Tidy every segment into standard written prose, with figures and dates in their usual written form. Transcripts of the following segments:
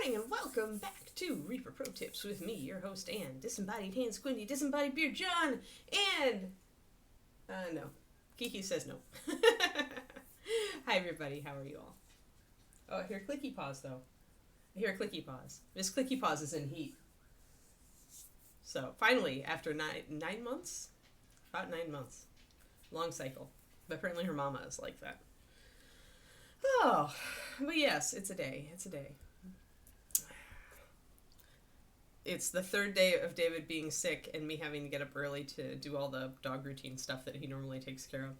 morning and welcome back to Reaper Pro Tips with me, your host, Ann. Disembodied Hand Squinty, Disembodied Beard John, and... no. Kiki says no. Hi everybody, how are you all? Oh, I hear Clicky Paws though. I hear Clicky Paws. Miss Clicky Paws is in heat. So, finally, after 9 months? About 9 months. Long cycle. But apparently her mama is like that. Oh, but yes, it's a day. It's a day. It's the third day of David being sick and me having to get up early to do all the dog routine stuff that he normally takes care of.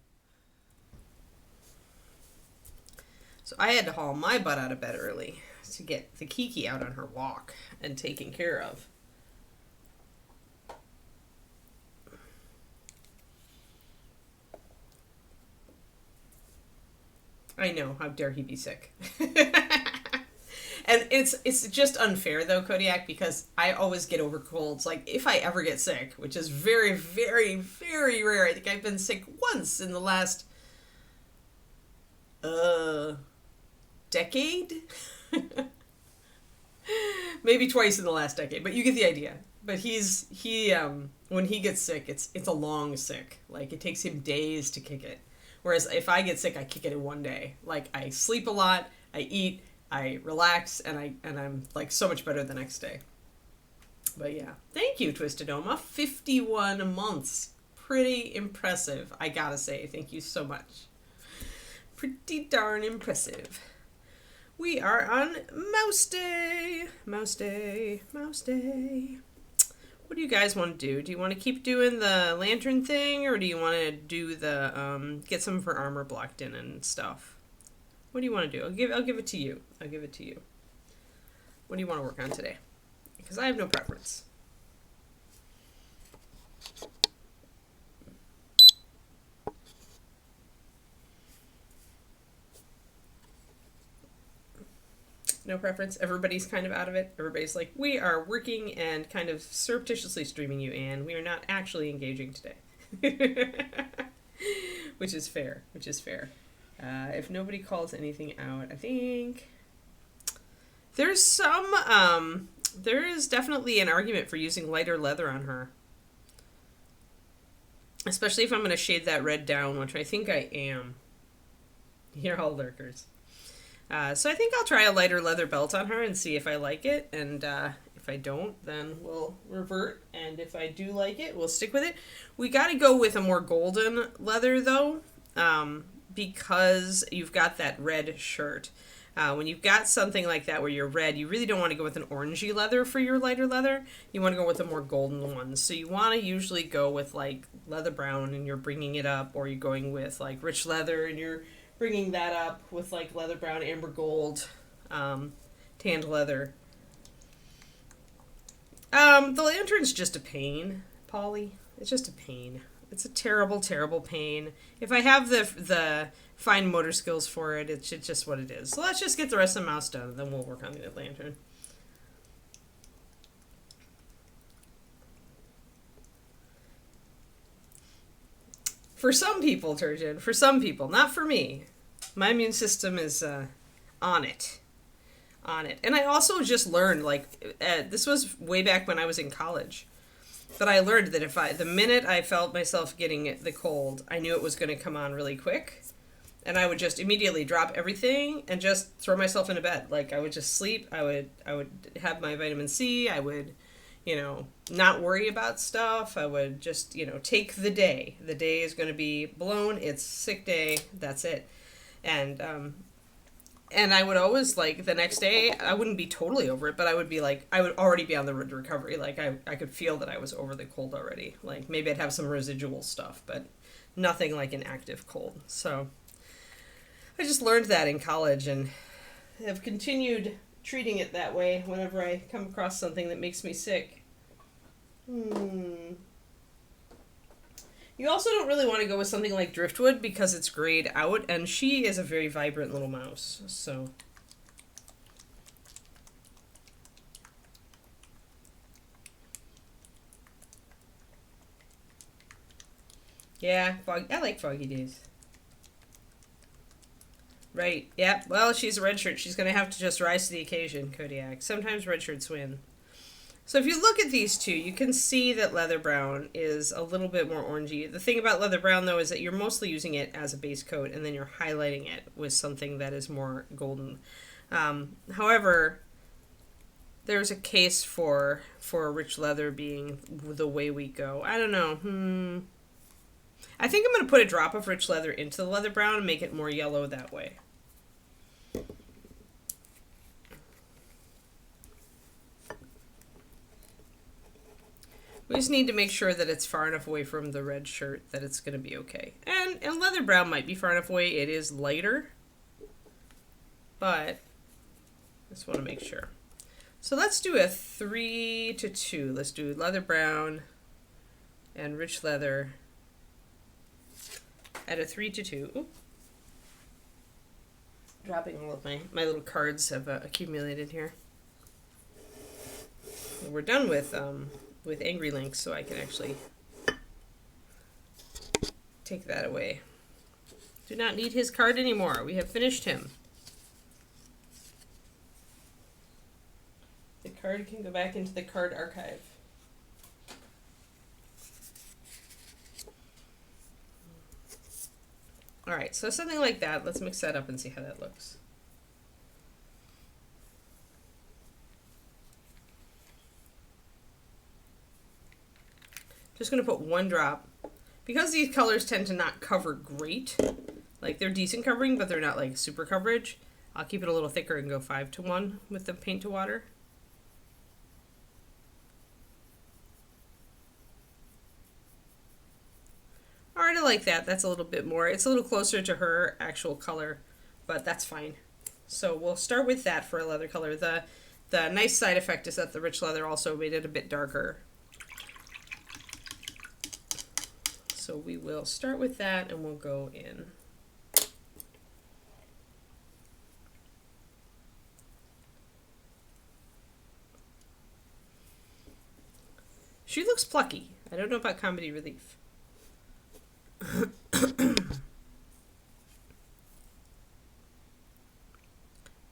So I had to haul my butt out of bed early to get the Kiki out on her walk and taken care of. I know, how dare he be sick. And it's just unfair, though, Kodiak, because I always get over colds. Like, if I ever get sick, which is very, very, very rare. I think I've been sick once in the last, decade? Maybe twice in the last decade, but you get the idea. But when he gets sick, it's a long sick. Like, it takes him days to kick it. Whereas if I get sick, I kick it in one day. Like, I sleep a lot, I eat, I relax, and I'm like so much better the next day. But yeah, thank you, Twisted Oma. 51 months. Pretty impressive, I gotta say. Thank you so much. Pretty darn impressive. We are on Mouse Day. Mouse Day. Mouse Day. What do you guys want to do? Do you want to keep doing the lantern thing, or do you want to do the get some of her armor blocked in and stuff? What do you want to do? I'll give it to you. I'll give it to you. What do you want to work on today? Because I have no preference. No preference. Everybody's kind of out of it. Everybody's like, we are working and kind of surreptitiously streaming you, Anne. We are not actually engaging today. Which is fair. Which is fair. If nobody calls anything out, I think there's some, there is definitely an argument for using lighter leather on her. Especially if I'm going to shade that red down, which I think I am. You're all lurkers. So I think I'll try a lighter leather belt on her and see if I like it. And if I don't, then we'll revert. And if I do like it, we'll stick with it. We got to go with a more golden leather, though. Because you've got that red shirt. When you've got something like that where you're red, you really don't want to go with an orangey leather for your lighter leather. You want to go with a more golden one. So you want to usually go with like leather brown and you're bringing it up, or you're going with like rich leather and you're bringing that up with like leather brown, amber gold, tanned leather. The lantern's just a pain, Polly. It's just a pain. It's a terrible, terrible pain. If I have the fine motor skills for it, it's just what it is. So let's just get the rest of the mouse done, and then we'll work on the lantern. For some people, Turgeon. For some people. Not for me. My immune system is on it. On it. And I also just learned, like, this was way back when I was in college. But I learned that the minute I felt myself getting the cold, I knew it was going to come on really quick. And I would just immediately drop everything and just throw myself into bed. Like, I would just sleep. I would have my vitamin C. I would, not worry about stuff. I would just, take the day. The day is going to be blown. It's sick day. That's it. And I would always, like, the next day, I wouldn't be totally over it, but I would be, like, I would already be on the road to recovery. Like, I could feel that I was over the cold already. Like, maybe I'd have some residual stuff, but nothing like an active cold. So, I just learned that in college and have continued treating it that way whenever I come across something that makes me sick. You also don't really want to go with something like Driftwood because it's grayed out, and she is a very vibrant little mouse, so... Yeah, I like Foggy Days. Right. Yep. Well, she's a red shirt. She's going to have to just rise to the occasion, Kodiak. Sometimes red shirts win. So if you look at these two, you can see that leather brown is a little bit more orangey. The thing about leather brown, though, is that you're mostly using it as a base coat, and then you're highlighting it with something that is more golden. However, there's a case for rich leather being the way we go. I don't know. I think I'm going to put a drop of rich leather into the leather brown and make it more yellow that way. We just need to make sure that it's far enough away from the red shirt that it's going to be okay. And leather brown might be far enough away. It is lighter. But I just want to make sure. So let's do a 3-2. Let's do leather brown and rich leather at a 3-2. Ooh. Dropping all of my little cards have accumulated here. And we're done with Angry Link, so I can actually take that away. Do not need his card anymore. We have finished him. The card can go back into the card archive. Alright, so something like that. Let's mix that up and see how that looks. Just going to put one drop. Because these colors tend to not cover great, like they're decent covering, but they're not like super coverage, I'll keep it a little thicker and go 5-1 with the paint to water. Alright, I like that. That's a little bit more. It's a little closer to her actual color, but that's fine. So we'll start with that for a leather color. The nice side effect is that the rich leather also made it a bit darker. So we will start with that and we'll go in. She looks plucky. I don't know about comedy relief.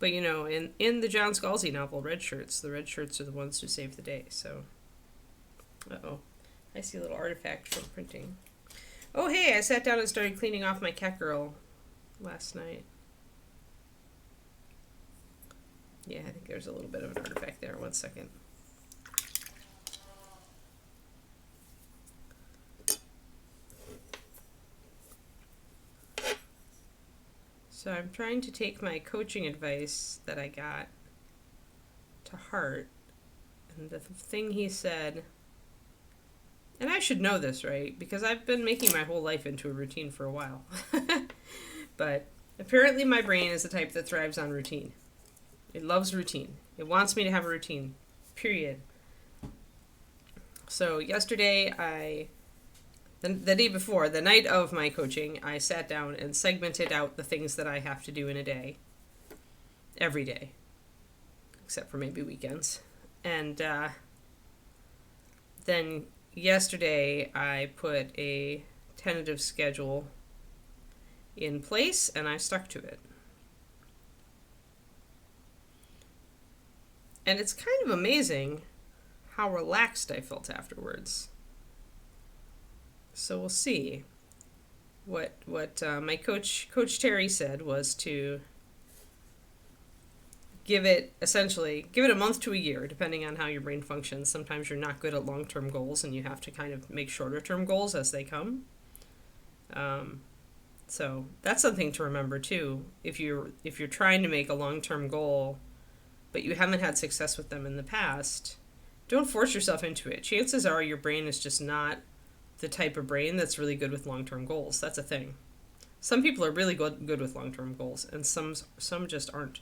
But you know, in the John Scalzi novel, the red shirts are the ones who save the day, so. Uh-oh. I see a little artifact from printing. Oh, hey, I sat down and started cleaning off my cat girl last night. Yeah, I think there's a little bit of an artifact there. 1 second. So I'm trying to take my coaching advice that I got to heart. And the thing he said... And I should know this, right? Because I've been making my whole life into a routine for a while. But apparently my brain is the type that thrives on routine. It loves routine. It wants me to have a routine. Period. So yesterday, the day before, the night of my coaching, I sat down and segmented out the things that I have to do in a day. Every day. Except for maybe weekends. And then... yesterday, I put a tentative schedule in place, and I stuck to it. And it's kind of amazing how relaxed I felt afterwards. So we'll see. What my Coach Terry said was to give it a month to a year, depending on how your brain functions. Sometimes you're not good at long-term goals, and you have to kind of make shorter-term goals as they come. So that's something to remember too. If you're trying to make a long-term goal, but you haven't had success with them in the past, don't force yourself into it. Chances are your brain is just not the type of brain that's really good with long-term goals. That's a thing. Some people are really good with long-term goals, and some just aren't.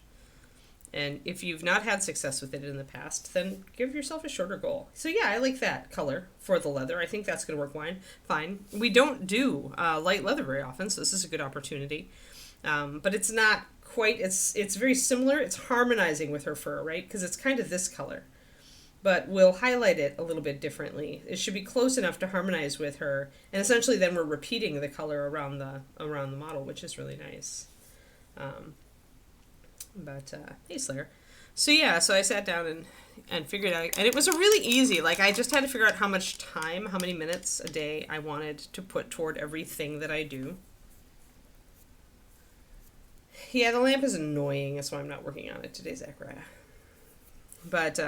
And if you've not had success with it in the past, then give yourself a shorter goal. So yeah, I like that color for the leather. I think that's going to work fine. We don't do light leather very often, so this is a good opportunity. But it's not quite, it's very similar. It's harmonizing with her fur, right? Because it's kind of this color. But we'll highlight it a little bit differently. It should be close enough to harmonize with her. And essentially then we're repeating the color around the model, which is really nice. Hey Slayer. So yeah, so I sat down and figured out, and it was a really easy, like I just had to figure out how much time, how many minutes a day I wanted to put toward everything that I do. Yeah, the lamp is annoying, that's why I'm not working on it today, Zachariah. But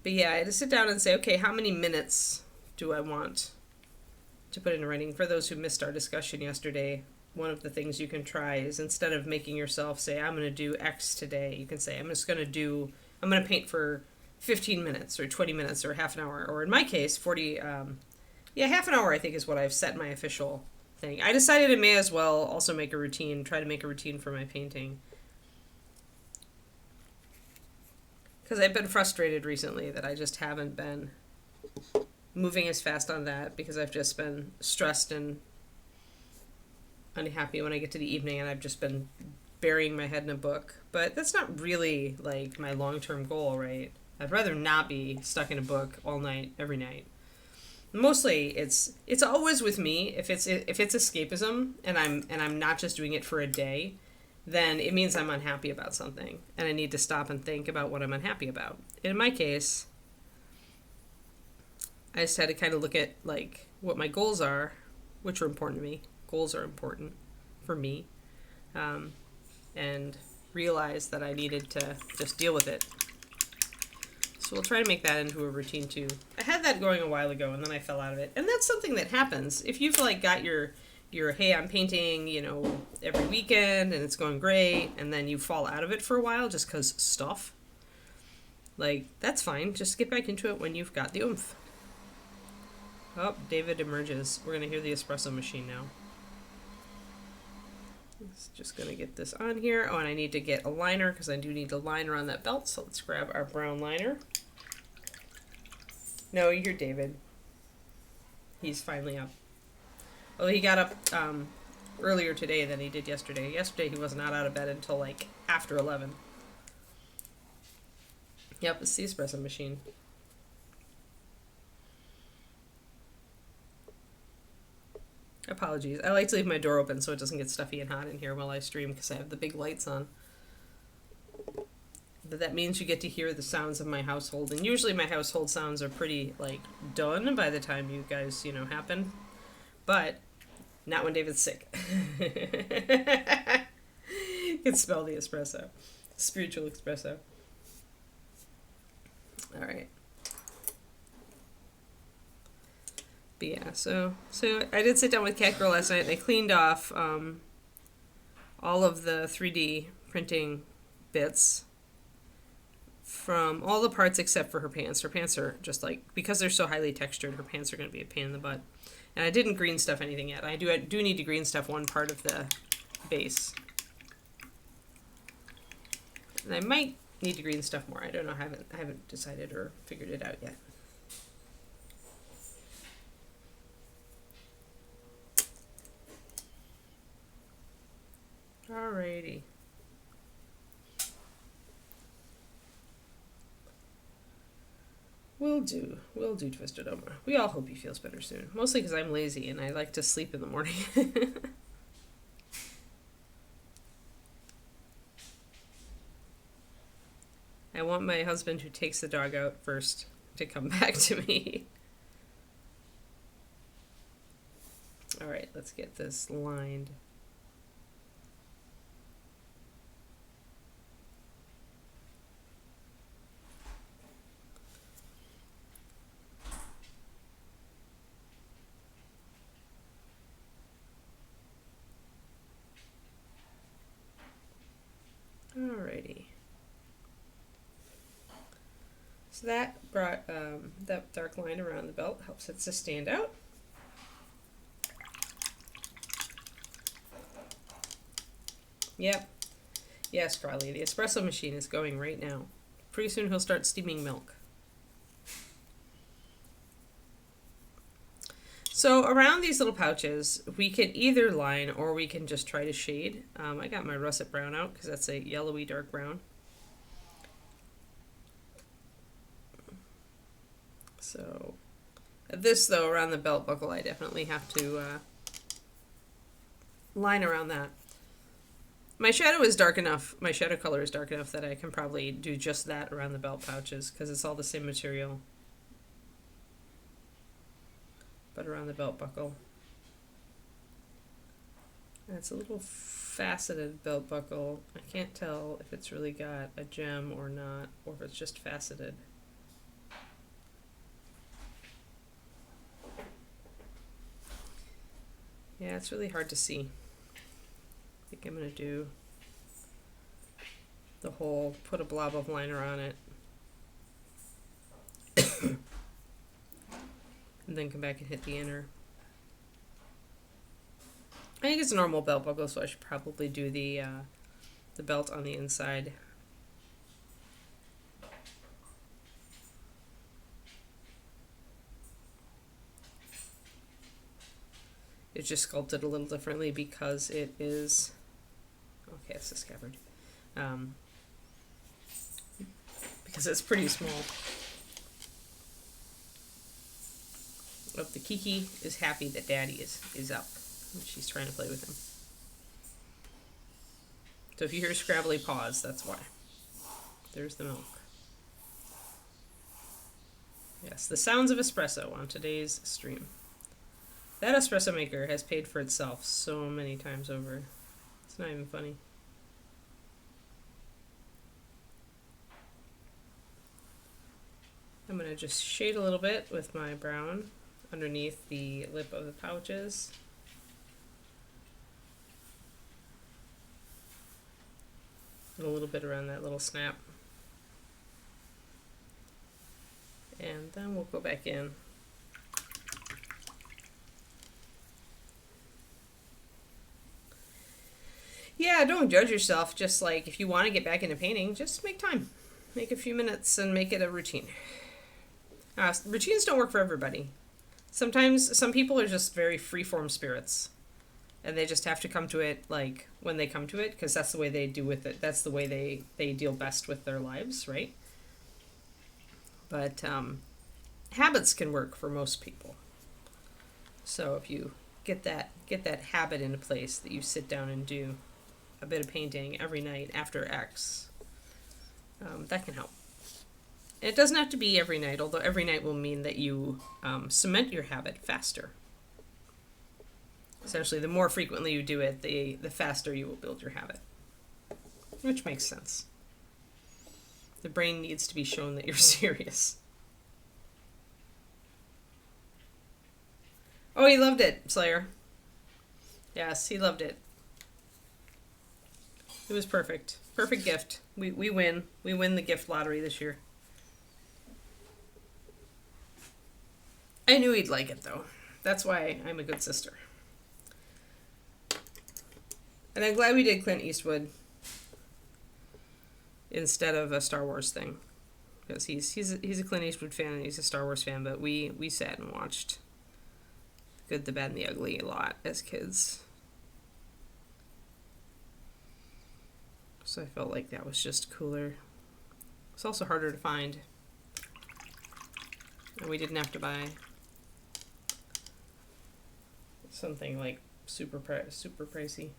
yeah, I had to sit down and say, okay, how many minutes do I want to put into writing? For those who missed our discussion yesterday, one of the things you can try is, instead of making yourself say, I'm going to do X today, you can say, I'm going to paint for 15 minutes or 20 minutes or half an hour, or in my case, 40, half an hour I think is what I've set my official thing. I decided I may as well also try to make a routine for my painting. Because I've been frustrated recently that I just haven't been moving as fast on that, because I've just been stressed and unhappy when I get to the evening, and I've just been burying my head in a book. But that's not really like my long-term goal, right? I'd rather not be stuck in a book all night, every night. Mostly it's always with me, if it's escapism and I'm not just doing it for a day, then it means I'm unhappy about something and I need to stop and think about what I'm unhappy about. And in my case, I just had to kind of look at like what my goals are, which are important to me. Goals are important for me, and realize that I needed to just deal with it. So we'll try to make that into a routine too. I had that going a while ago and then I fell out of it. And that's something that happens. If you've like got your hey, I'm painting, every weekend and it's going great, and then you fall out of it for a while just because stuff, like, that's fine. Just get back into it when you've got the oomph. Oh, David emerges. We're going to hear the espresso machine now. Just going to get this on here. Oh, and I need to get a liner because I do need a liner on that belt. So let's grab our brown liner. No, you hear David. He's finally up. Well, he got up earlier today than he did yesterday. Yesterday he was not out of bed until like after 11. Yep, it's the espresso machine. Apologies. I like to leave my door open so it doesn't get stuffy and hot in here while I stream because I have the big lights on. But that means you get to hear the sounds of my household. And usually my household sounds are pretty, like, done by the time you guys, happen. But not when David's sick. You can smell the espresso. Spiritual espresso. All right. But yeah, so I did sit down with Cat Girl last night and I cleaned off all of the 3D printing bits from all the parts except for her pants. Her pants are just like, because they're so highly textured, her pants are going to be a pain in the butt. And I didn't green stuff anything yet. I do need to green stuff one part of the base. And I might need to green stuff more. I don't know. I haven't decided or figured it out yet. Alrighty. Will do, Twisted Oma. We all hope he feels better soon. Mostly because I'm lazy and I like to sleep in the morning. I want my husband who takes the dog out first to come back to me. Alright, let's get this lined. Alrighty. So that brought that dark line around the belt, helps it to stand out. Yep. Yes, Crowley, the espresso machine is going right now. Pretty soon he'll start steaming milk. So around these little pouches, we can either line or we can just try to shade. I got my russet brown out because that's a yellowy dark brown. So this, though, around the belt buckle, I definitely have to line around that. My shadow is dark enough, my shadow color is dark enough that I can probably do just that around the belt pouches because it's all the same material. But around the belt buckle. And it's a little faceted belt buckle. I can't tell if it's really got a gem or not, or if it's just faceted. Yeah, it's really hard to see. I think I'm going to do the whole, put a blob of liner on it. And then come back and hit the inner. I think it's a normal belt buckle, so I should probably do the belt on the inside. It's just sculpted a little differently because it is, okay, it's the scabbard. Because it's pretty small. Oh, the Kiki is happy that Daddy is up. And she's trying to play with him. So if you hear scrabbly paws, that's why. There's the milk. Yes, the sounds of espresso on today's stream. That espresso maker has paid for itself so many times over. It's not even funny. I'm going to just shade a little bit with my brown underneath the lip of the pouches. And a little bit around that little snap. And then we'll go back in. Yeah, don't judge yourself. Just like if you want to get back into painting, just make time. Make a few minutes and make it a routine. Routines don't work for everybody. Sometimes some people are just very free-form spirits. And they just have to come to it like when they come to it, because that's the way they do with it. That's the way they deal best with their lives, right? But habits can work for most people. So if you get that habit into place that you sit down and do a bit of painting every night after X, that can help. It doesn't have to be every night, although every night will mean that you cement your habit faster. Essentially, the more frequently you do it, the faster you will build your habit. Which makes sense. The brain needs to be shown that you're serious. Oh, he loved it, Slayer. Yes, he loved it. It was perfect. Perfect gift. We win. We win the gift lottery this year. I knew he'd like it, though. That's why I'm a good sister. And I'm glad we did Clint Eastwood instead of a Star Wars thing. Because he's a Clint Eastwood fan and he's a Star Wars fan, but we sat and watched Good, the Bad, and the Ugly a lot as kids. So I felt like that was just cooler. It's also harder to find. And we didn't have to buy something like super pricey.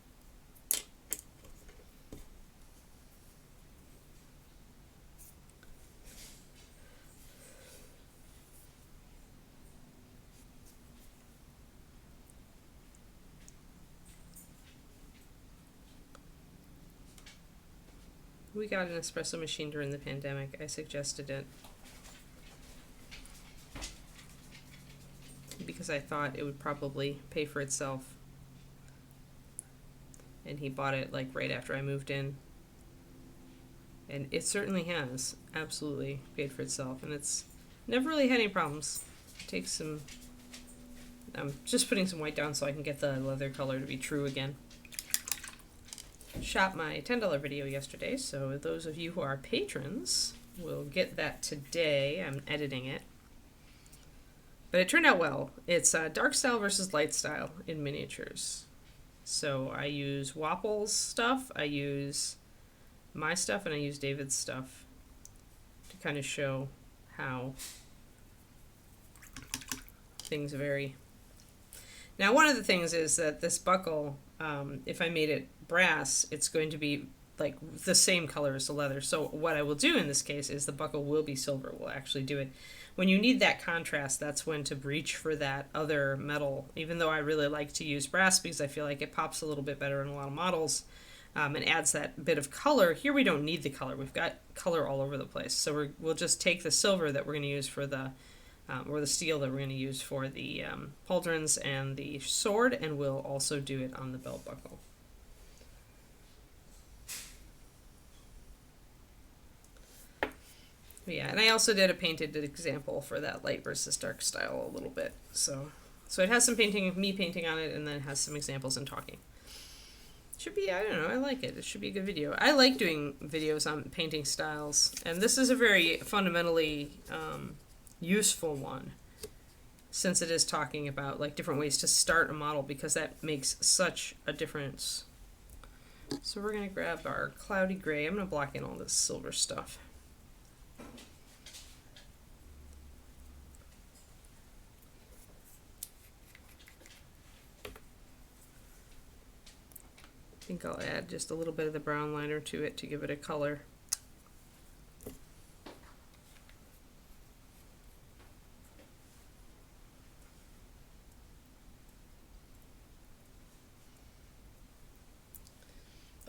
We got an espresso machine during the pandemic. I suggested it because I thought it would probably pay for itself. And he bought it like right after I moved in. And it certainly has absolutely paid for itself. And it's never really had any problems. It takes some... I'm just putting some white down so I can get the leather color to be true again. Shot my $10 video yesterday, so those of you who are patrons will get that today. I'm editing it. But it turned out well. It's dark style versus light style in miniatures. So I use Wapple's stuff, I use my stuff, and I use David's stuff to kind of show how things vary. Now, one of the things is that this buckle, if I made it brass, it's going to be like the same color as the leather. So what I will do in this case is the buckle will be silver. We'll actually do it. When you need that contrast, that's when to reach for that other metal, even though I really like to use brass because I feel like it pops a little bit better in a lot of models, and adds that bit of color. Here we don't need the color. We've got color all over the place. So we'll just take the silver that we're going to use for the or the steel that we're going to use for the pauldrons and the sword, and we'll also do it on the belt buckle. But yeah, and I also did a painted example for that light versus dark style a little bit. So it has some painting, me painting on it, and then it has some examples and talking. Should be, I don't know, I like it. It should be a good video. I like doing videos on painting styles, and this is a very fundamentally useful one, since it is talking about like different ways to start a model, because that makes such a difference. So we're going to grab our cloudy gray. I'm going to block in all this silver stuff. I think I'll add just a little bit of the brown liner to it to give it a color.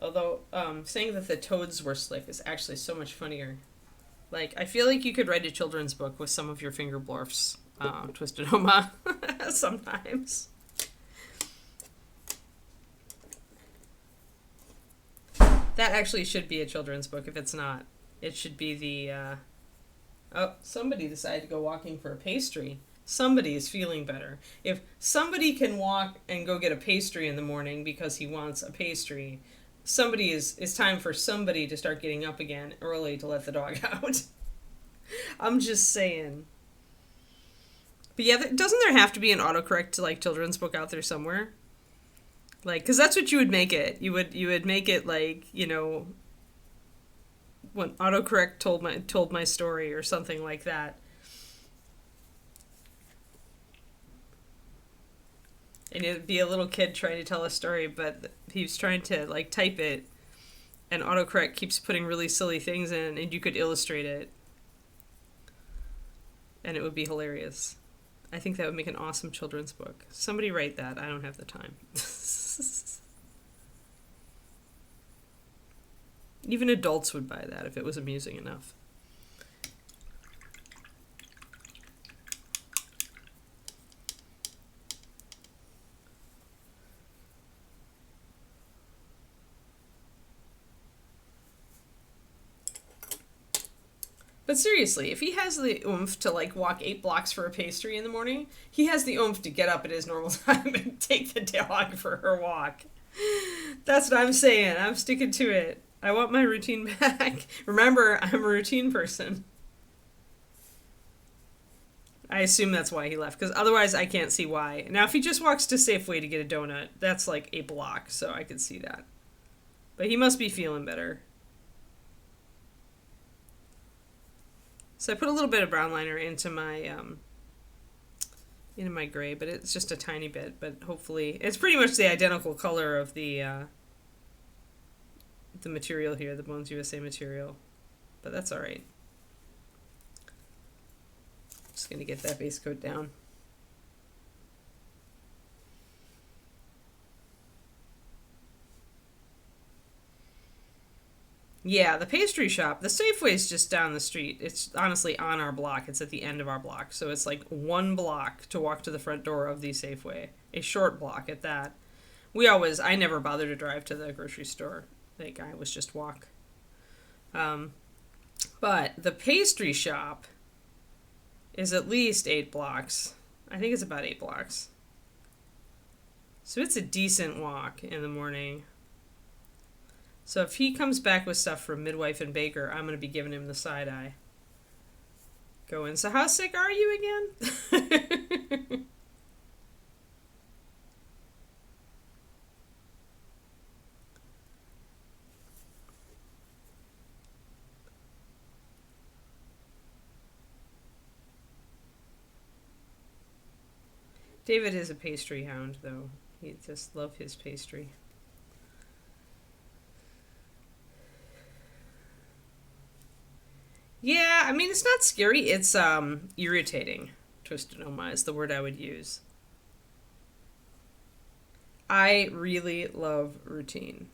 Although saying that the toads were slick is actually so much funnier. Like, I feel like you could write a children's book with some of your finger blorfs, Twisted Homa, sometimes. That actually should be a children's book. If it's not, it should be the, oh, somebody decided to go walking for a pastry. Somebody is feeling better. If somebody can walk and go get a pastry in the morning because he wants a pastry, it's time for somebody to start getting up again early to let the dog out. I'm just saying. But yeah, doesn't there have to be an autocorrect to like children's book out there somewhere? Like, because that's what you would make it. You would make it like, you know, when autocorrect told my story or something like that. And it'd be a little kid trying to tell a story, but he's trying to like type it, and autocorrect keeps putting really silly things in, and you could illustrate it, and it would be hilarious. I think that would make an awesome children's book. Somebody write that. I don't have the time. Even adults would buy that if it was amusing enough. But seriously, if he has the oomph to like walk 8 blocks for a pastry in the morning, he has the oomph to get up at his normal time and take the dog for her walk. That's what I'm saying. I'm sticking to it. I want my routine back. Remember, I'm a routine person. I assume that's why he left, because otherwise I can't see why. Now, if he just walks to Safeway to get a donut, that's like a block, so I could see that. But he must be feeling better. So I put a little bit of brown liner into my gray, but it's just a tiny bit. But hopefully, it's pretty much the identical color of the material here, the Bones USA material. But that's all right. Just gonna get that base coat down. Yeah, the pastry shop, the Safeway's just down the street. It's honestly on our block. It's at the end of our block. So it's like 1 block to walk to the front door of the Safeway. A short block at that. I never bothered to drive to the grocery store. Like, I was just walk. But the pastry shop is at least 8 blocks. I think it's about 8 blocks. So it's a decent walk in the morning. So if he comes back with stuff from Midwife and Baker, I'm going to be giving him the side eye. Going, so how sick are you again? David is a pastry hound, though. He just loves his pastry. Yeah, I mean, it's not scary. It's irritating. Twisted Oma is the word I would use. I really love routine.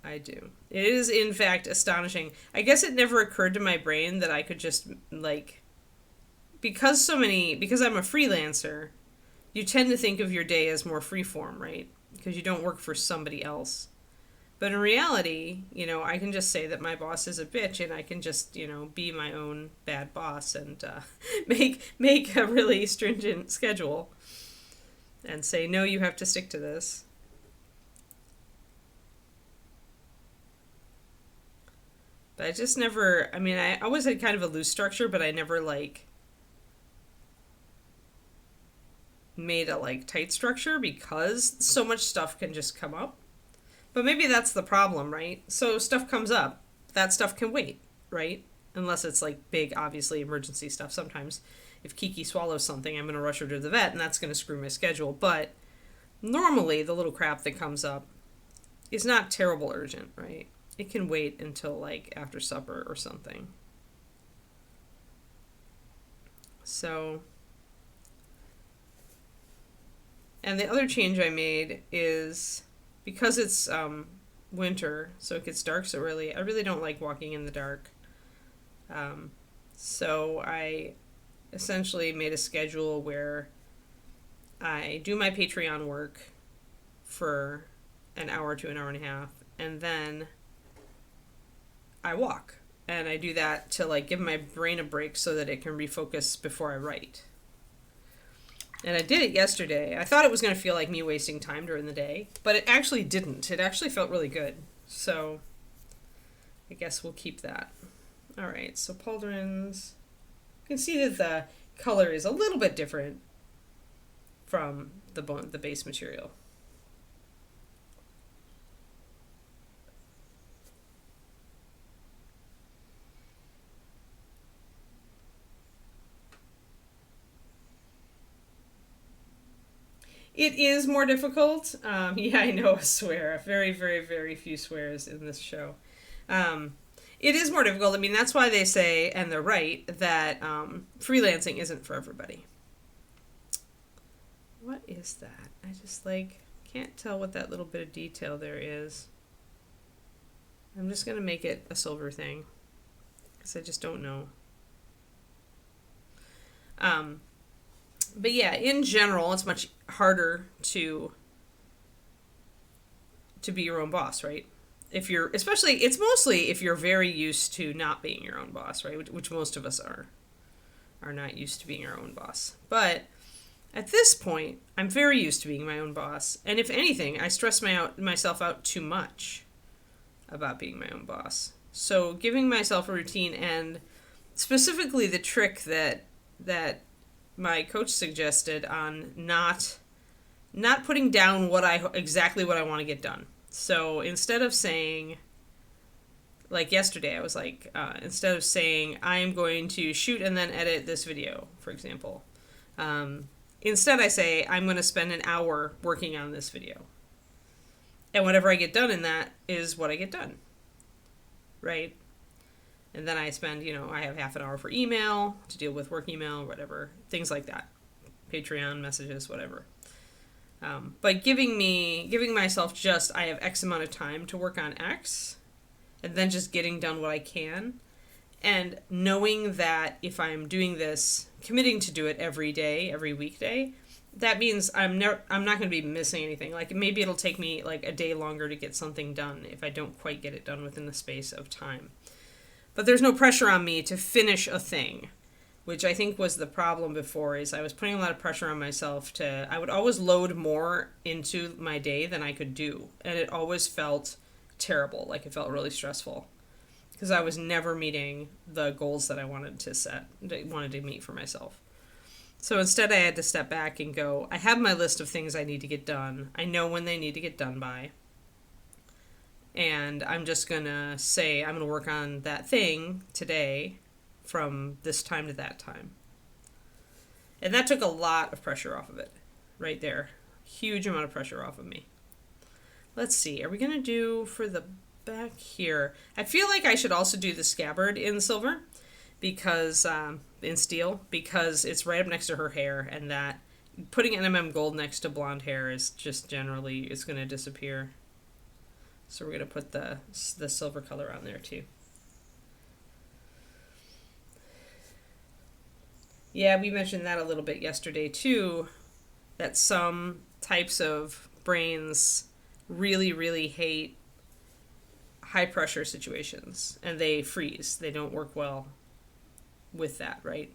I do. It is, in fact, astonishing. I guess it never occurred to my brain that I could just, like, because I'm a freelancer, you tend to think of your day as more freeform, right? Because you don't work for somebody else. But in reality, I can just say that my boss is a bitch, and I can just, be my own bad boss and make a really stringent schedule and say, no, you have to stick to this. But I just never, I always had kind of a loose structure, but I never, made a, tight structure because so much stuff can just come up. But maybe that's the problem, right? So stuff comes up. That stuff can wait, right? Unless it's, big, obviously, emergency stuff. Sometimes if Kiki swallows something, I'm going to rush her to the vet, and that's going to screw my schedule. But normally, the little crap that comes up is not terrible urgent, right? It can wait until, after supper or something. So, and the other change I made is, because it's winter, so it gets dark so early, I really don't like walking in the dark. So I essentially made a schedule where I do my Patreon work for an hour to an hour and a half, and then I walk. And I do that to give my brain a break so that it can refocus before I write. And I did it yesterday. I thought it was going to feel like me wasting time during the day, but it actually didn't. It actually felt really good. So I guess we'll keep that. All right, so pauldrons. You can see that the color is a little bit different from the base material. It is more difficult. Yeah, I know, a swear. Very, very, very few swears in this show. It is more difficult. That's why they say, and they're right, that freelancing isn't for everybody. What is that? I just, can't tell what that little bit of detail there is. I'm just going to make it a silver thing, because I just don't know. But yeah, in general, it's much harder to be your own boss, right? It's mostly if you're very used to not being your own boss, right? Which most of us are not used to being our own boss. But at this point, I'm very used to being my own boss. And if anything, I stress myself out too much about being my own boss. So giving myself a routine, and specifically the trick that my coach suggested on not putting down exactly what I want to get done. So instead of saying, yesterday, I was instead of saying I am going to shoot and then edit this video, for example, instead I say I'm going to spend an hour working on this video, and whatever I get done in that is what I get done, right? And then I spend, I have half an hour for email, to deal with work email, whatever, things like that. Patreon messages, whatever. But giving myself I have X amount of time to work on X, and then just getting done what I can. And knowing that if I'm doing this, committing to do it every day, every weekday, that means I'm not going to be missing anything. Maybe it'll take me a day longer to get something done if I don't quite get it done within the space of time. But there's no pressure on me to finish a thing, which I think was the problem before, is I was putting a lot of pressure on myself I would always load more into my day than I could do. And it always felt terrible, it felt really stressful, because I was never meeting the goals that I wanted to meet for myself. So instead I had to step back and go, I have my list of things I need to get done. I know when they need to get done by. And I'm just going to say I'm going to work on that thing today from this time to that time. And that took a lot of pressure off of it. right there. Huge amount of pressure off of me. Let's see. Are we going to do for the back here? I feel like I should also do the scabbard in silver because, in steel, because it's right up next to her hair, and that putting NMM gold next to blonde hair is just generally, it's going to disappear. So we're going to put the silver color on there too. Yeah, we mentioned that a little bit yesterday too, that some types of brains really, really hate high pressure situations and they freeze. They don't work well with that, right?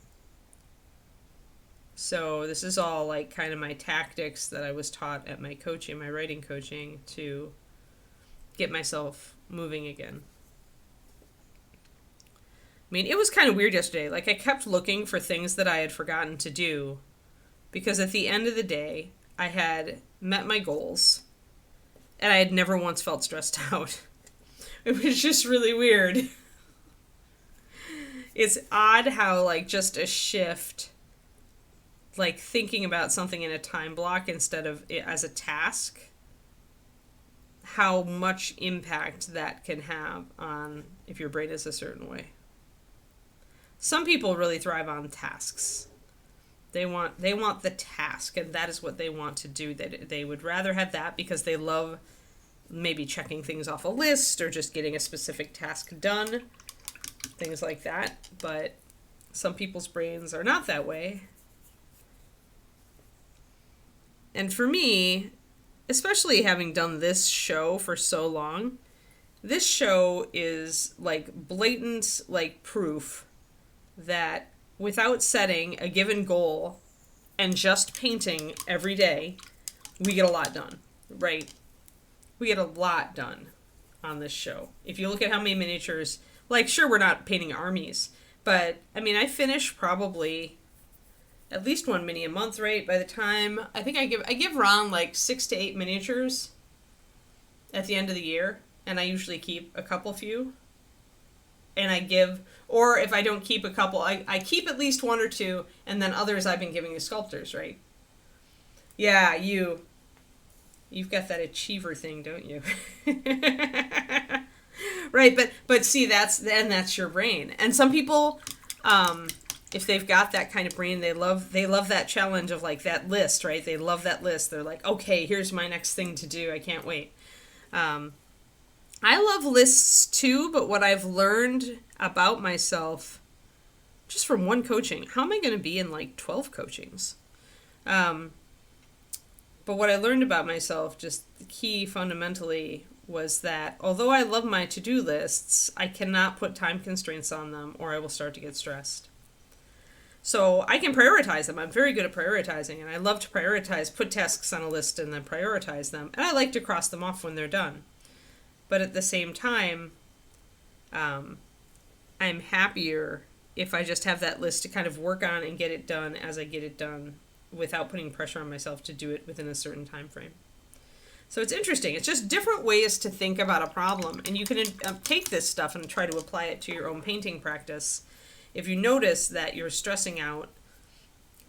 So this is all like kind of my tactics that I was taught at my coaching, my writing coaching, to get myself moving again. I mean, it was kind of weird yesterday. Like, I kept looking for things that I had forgotten to do because at the end of the day, I had met my goals and I had never once felt stressed out. It was just really weird. It's odd how, like, just a shift, like thinking about something in a time block instead of it as a task, how much impact that can have on if your brain is a certain way. Some people really thrive on tasks. They want the task, and that is what they want to do. They would rather have that because they love maybe checking things off a list or just getting a specific task done, things like that. But some people's brains are not that way. And for me, especially having done this show for so long, this show is like blatant, like, proof that without setting a given goal and just painting every day, we get a lot done, right? We get a lot done on this show. If you look at how many miniatures, like, sure, we're not painting armies, but I mean, I finish probably at least one mini a month, right? By the time, I think I give Ron like 6 to 8 miniatures at the end of the year, and I usually keep a couple few. And I give, or if I don't keep a couple, I keep at least 1 or 2, and then others I've been giving to sculptors, right? Yeah, you've got that achiever thing, don't you? Right, but see, that's your brain. And some people, if they've got that kind of brain, they love that challenge of, like, that list, right? They love that list. They're like, okay, here's my next thing to do. I can't wait. I love lists too, but what I've learned about myself just from one coaching, how am I going to be in like 12 coachings? But what I learned about myself, just the key fundamentally, was that although I love my to-do lists, I cannot put time constraints on them or I will start to get stressed. So I can prioritize them. I'm very good at prioritizing, and I love to prioritize, put tasks on a list and then prioritize them. And I like to cross them off when they're done. But at the same time, I'm happier if I just have that list to kind of work on and get it done as I get it done without putting pressure on myself to do it within a certain time frame. So it's interesting. It's just different ways to think about a problem. And you can take this stuff and try to apply it to your own painting practice. If you notice that you're stressing out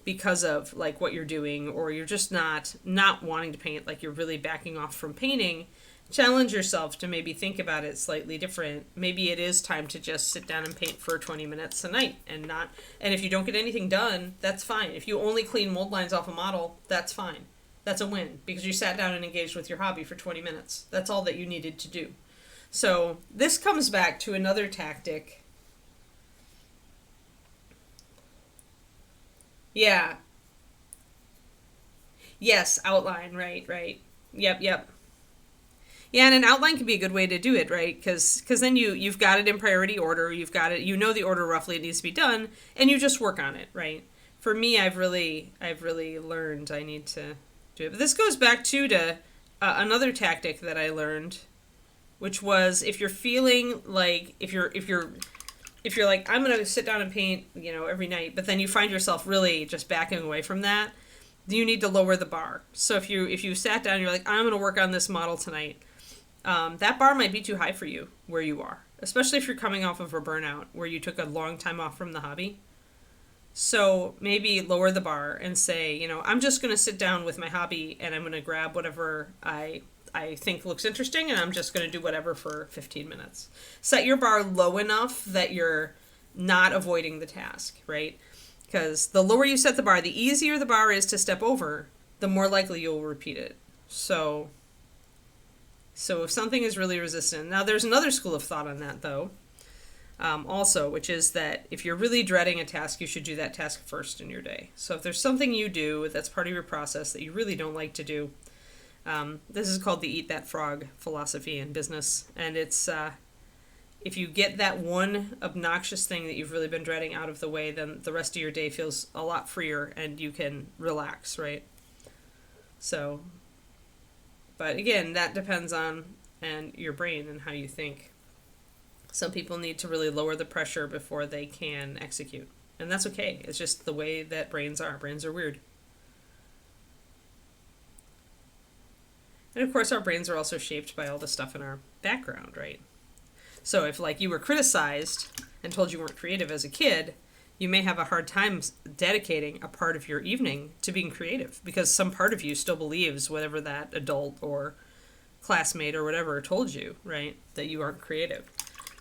because of like what you're doing, or you're just not wanting to paint, like you're really backing off from painting, challenge yourself to maybe think about it slightly different. Maybe it is time to just sit down and paint for 20 minutes a night and if you don't get anything done, that's fine. If you only clean mold lines off a model, that's fine. That's a win because you sat down and engaged with your hobby for 20 minutes. That's all that you needed to do. So this comes back to another tactic. Yeah. Yes, outline, right. Yep. Yeah, and an outline can be a good way to do it, right? Because then you've got it in priority order. You've got it. You know the order roughly it needs to be done, and you just work on it, right? For me, I've really learned I need to do it. But this goes back to another tactic that I learned, which was if you're feeling like if you're like, I'm gonna sit down and paint, every night, but then you find yourself really just backing away from that, you need to lower the bar. So if you sat down and you're like, I'm gonna work on this model tonight. That bar might be too high for you where you are, especially if you're coming off of a burnout where you took a long time off from the hobby. So maybe lower the bar and say, I'm just going to sit down with my hobby and I'm going to grab whatever I think looks interesting and I'm just going to do whatever for 15 minutes. Set your bar low enough that you're not avoiding the task, right? Because the lower you set the bar, the easier the bar is to step over, the more likely you'll repeat it. So if something is really resistant, now there's another school of thought on that though, also, which is that if you're really dreading a task, you should do that task first in your day. So if there's something you do that's part of your process that you really don't like to do, this is called the eat that frog philosophy in business. And it's, if you get that one obnoxious thing that you've really been dreading out of the way, then the rest of your day feels a lot freer and you can relax, right? So, but again, that depends on your brain and how you think. Some people need to really lower the pressure before they can execute. And that's okay. It's just the way that brains are. Brains are weird. And of course, our brains are also shaped by all the stuff in our background, right? So if you were criticized and told you weren't creative as a kid, you may have a hard time dedicating a part of your evening to being creative because some part of you still believes whatever that adult or classmate or whatever told you, right? That you aren't creative.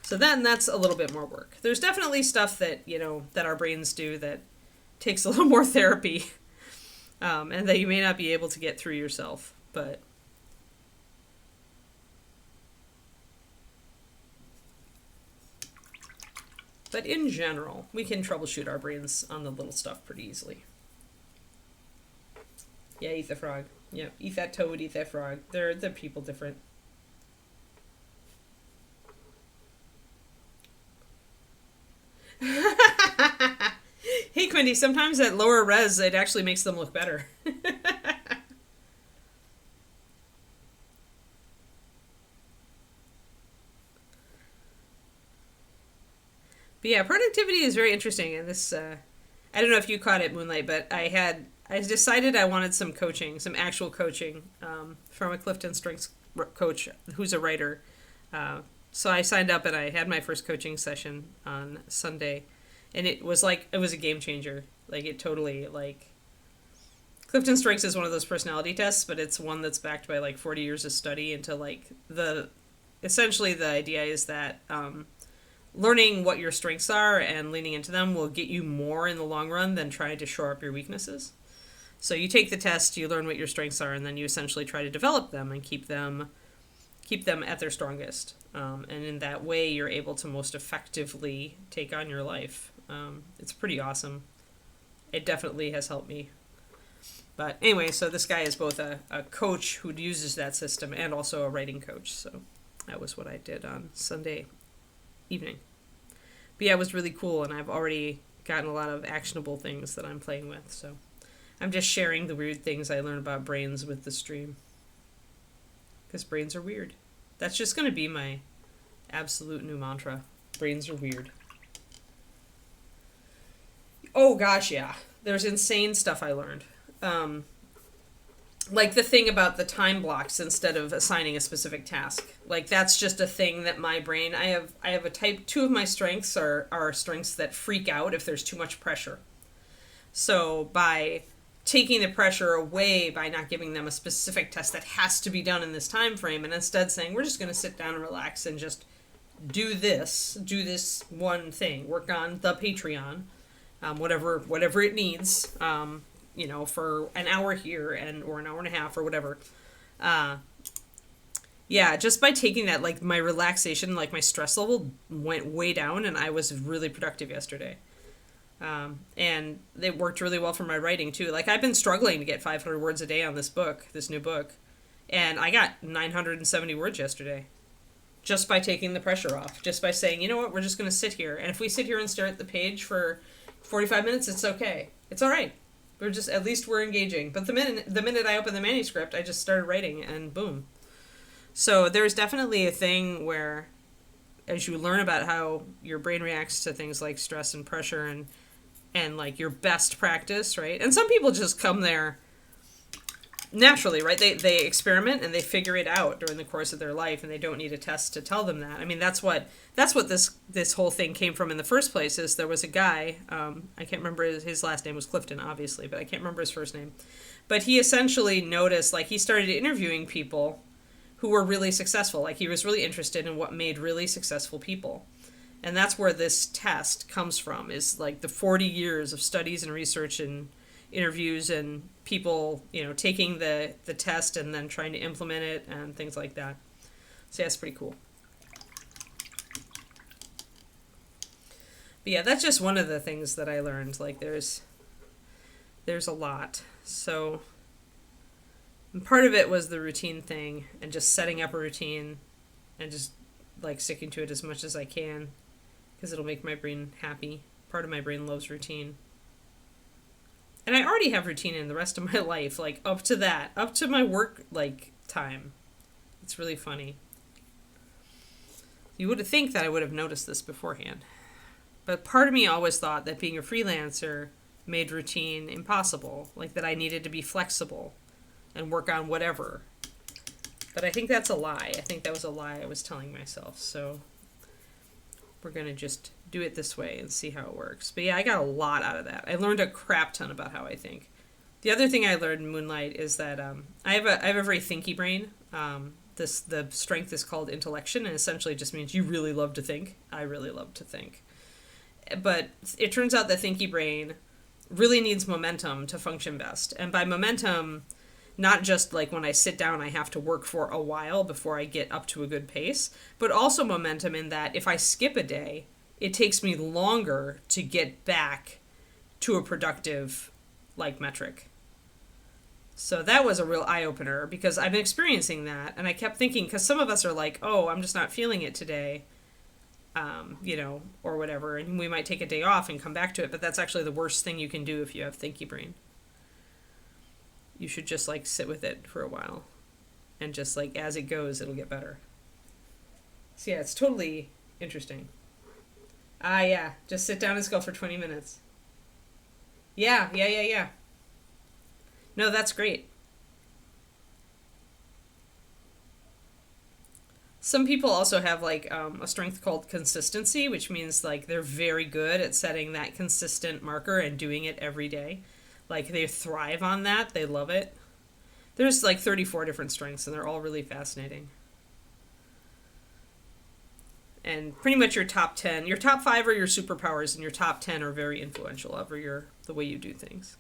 So then that's a little bit more work. There's definitely stuff that, that our brains do that takes a little more therapy, and that you may not be able to get through yourself. But in general, we can troubleshoot our brains on the little stuff pretty easily. Yeah, eat the frog. Yeah, eat that toad, eat that frog. They're people different. Hey, Quindy, sometimes at lower res, it actually makes them look better. But yeah, productivity is very interesting. And this, I don't know if you caught it, Moonlight, but I decided I wanted some coaching, some actual coaching from a Clifton Strengths coach who's a writer. So I signed up and I had my first coaching session on Sunday, and it was a game changer. It totally, Clifton Strengths is one of those personality tests, but it's one that's backed by 40 years of study into essentially the idea is that learning what your strengths are and leaning into them will get you more in the long run than trying to shore up your weaknesses. So you take the test, you learn what your strengths are, and then you essentially try to develop them and keep them at their strongest. And in that way, you're able to most effectively take on your life. It's pretty awesome. It definitely has helped me. But anyway, so this guy is both a coach who uses that system and also a writing coach. So that was what I did on Sunday evening. But yeah, it was really cool, and I've already gotten a lot of actionable things that I'm playing with. So I'm just sharing the weird things I learned about brains with the stream. Because brains are weird. That's just going to be my absolute new mantra. Brains are weird. Oh gosh, yeah. There's insane stuff I learned. Like the thing about the time blocks instead of assigning a specific task. That's just a thing that my brain... I have a type... 2 of my strengths are strengths that freak out if there's too much pressure. So by taking the pressure away, by not giving them a specific test that has to be done in this time frame, and instead saying, we're just going to sit down and relax and just do this one thing, work on the Patreon, whatever it needs, for an hour here or an hour and a half or whatever. Yeah, just by taking that, my relaxation, my stress level went way down, and I was really productive yesterday. And it worked really well for my writing too. I've been struggling to get 500 words a day on this new book, and I got 970 words yesterday. Just by taking the pressure off, just by saying, you know what, we're just going to sit here. And if we sit here and stare at the page for 45 minutes, it's okay. It's all right. At least we're engaging. But the minute I opened the manuscript, I just started writing, and boom. So there's definitely a thing where, as you learn about how your brain reacts to things like stress and pressure and your best practice, right? And some people just come there naturally, right? They experiment and they figure it out during the course of their life, and they don't need a test to tell them that. I mean, that's what this whole thing came from in the first place. Is there was a guy, I can't remember his last name was Clifton, obviously, but I can't remember his first name. But he essentially noticed, like, he started interviewing people who were really successful. Like, he was really interested in what made really successful people. And that's where this test comes from, is like the 40 years of studies and research and interviews and people, taking the test and then trying to implement it and things like that. So yeah, it's pretty cool. But yeah, that's just one of the things that I learned. Like, there's a lot. So part of it was the routine thing and just setting up a routine and just like sticking to it as much as I can, because it'll make my brain happy. Part of my brain loves routine. And I already have routine in the rest of my life, like up to my work like time. It's really funny. You would think that I would have noticed this beforehand. But part of me always thought that being a freelancer made routine impossible, like that I needed to be flexible and work on whatever. But I think that's a lie. I think that was a lie I was telling myself. So we're going to just do it this way and see how it works. But yeah, I got a lot out of that. I learned a crap ton about how I think. The other thing I learned in Moonlight is that I have a very thinky brain. The strength is called intellection, and essentially just means you really love to think. I really love to think. But it turns out the thinky brain really needs momentum to function best. And by momentum, not just like when I sit down I have to work for a while before I get up to a good pace, but also momentum in that if I skip a day, it takes me longer to get back to a productive like metric. So that was a real eye-opener, because I've been experiencing that, and I kept thinking, because some of us are like, oh, I'm just not feeling it today, or whatever, and we might take a day off and come back to it, but that's actually the worst thing you can do if you have thinky brain. You should just like sit with it for a while, and just like as it goes, it'll get better. So yeah, it's totally interesting. Yeah, just sit down and go for 20 minutes. Yeah. No, that's great. Some people also have like a strength called consistency, which means like they're very good at setting that consistent marker and doing it every day. Like they thrive on that. They love it. There's like 34 different strengths, and they're all really fascinating. And pretty much your top 10, your top 5 are your superpowers, and your top 10 are very influential over the way you do things.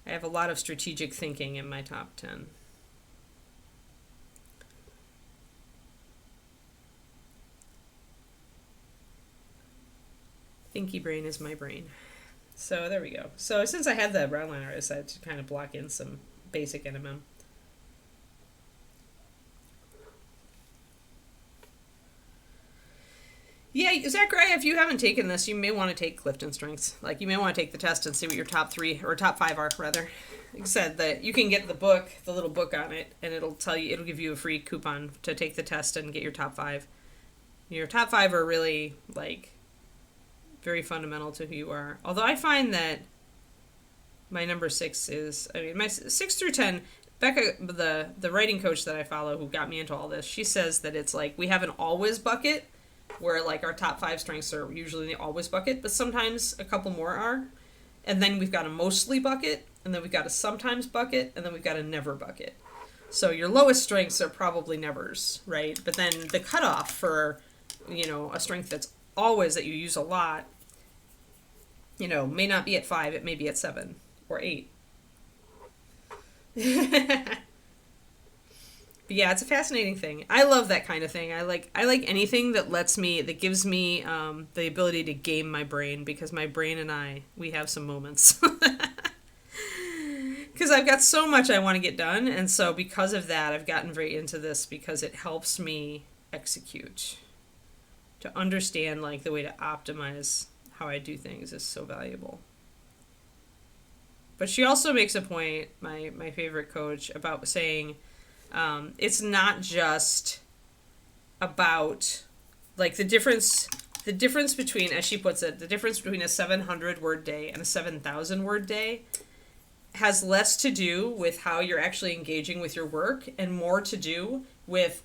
I have a lot of strategic thinking in my top 10. Thinky brain is my brain. So there we go. So since I had the brown liner, I decided to kind of block in some basic NMM. Yeah, Zachary, if you haven't taken this, you may want to take Clifton Strengths. Like, you may want to take the test and see what your top 3, or top 5 are, rather. Like I said, that you can get the book, the little book on it, and it'll give you a free coupon to take the test and get your top 5. Your top 5 are really, like, very fundamental to who you are. Although I find that my number 6 is, my 6 through 10, Becca, the writing coach that I follow who got me into all this, she says that it's like we have an always bucket, where like our top 5 strengths are usually in the always bucket, but sometimes a couple more are. And then we've got a mostly bucket, and then we've got a sometimes bucket, and then we've got a never bucket. So your lowest strengths are probably nevers, right? But then the cutoff for, a strength that's always that you use a lot, may not be at 5, it may be at 7 or 8. But yeah, it's a fascinating thing. I love that kind of thing. I like anything that gives me the ability to game my brain, because my brain and we have some moments. Because I've got so much I want to get done, and so because of that, I've gotten very into this, because it helps me execute. To understand like the way to optimize how I do things is so valuable. But she also makes a point, my favorite coach, about saying, it's not just about like the difference the difference between, as she puts it, the difference between a 700 word day and a 7,000 word day has less to do with how you're actually engaging with your work and more to do with,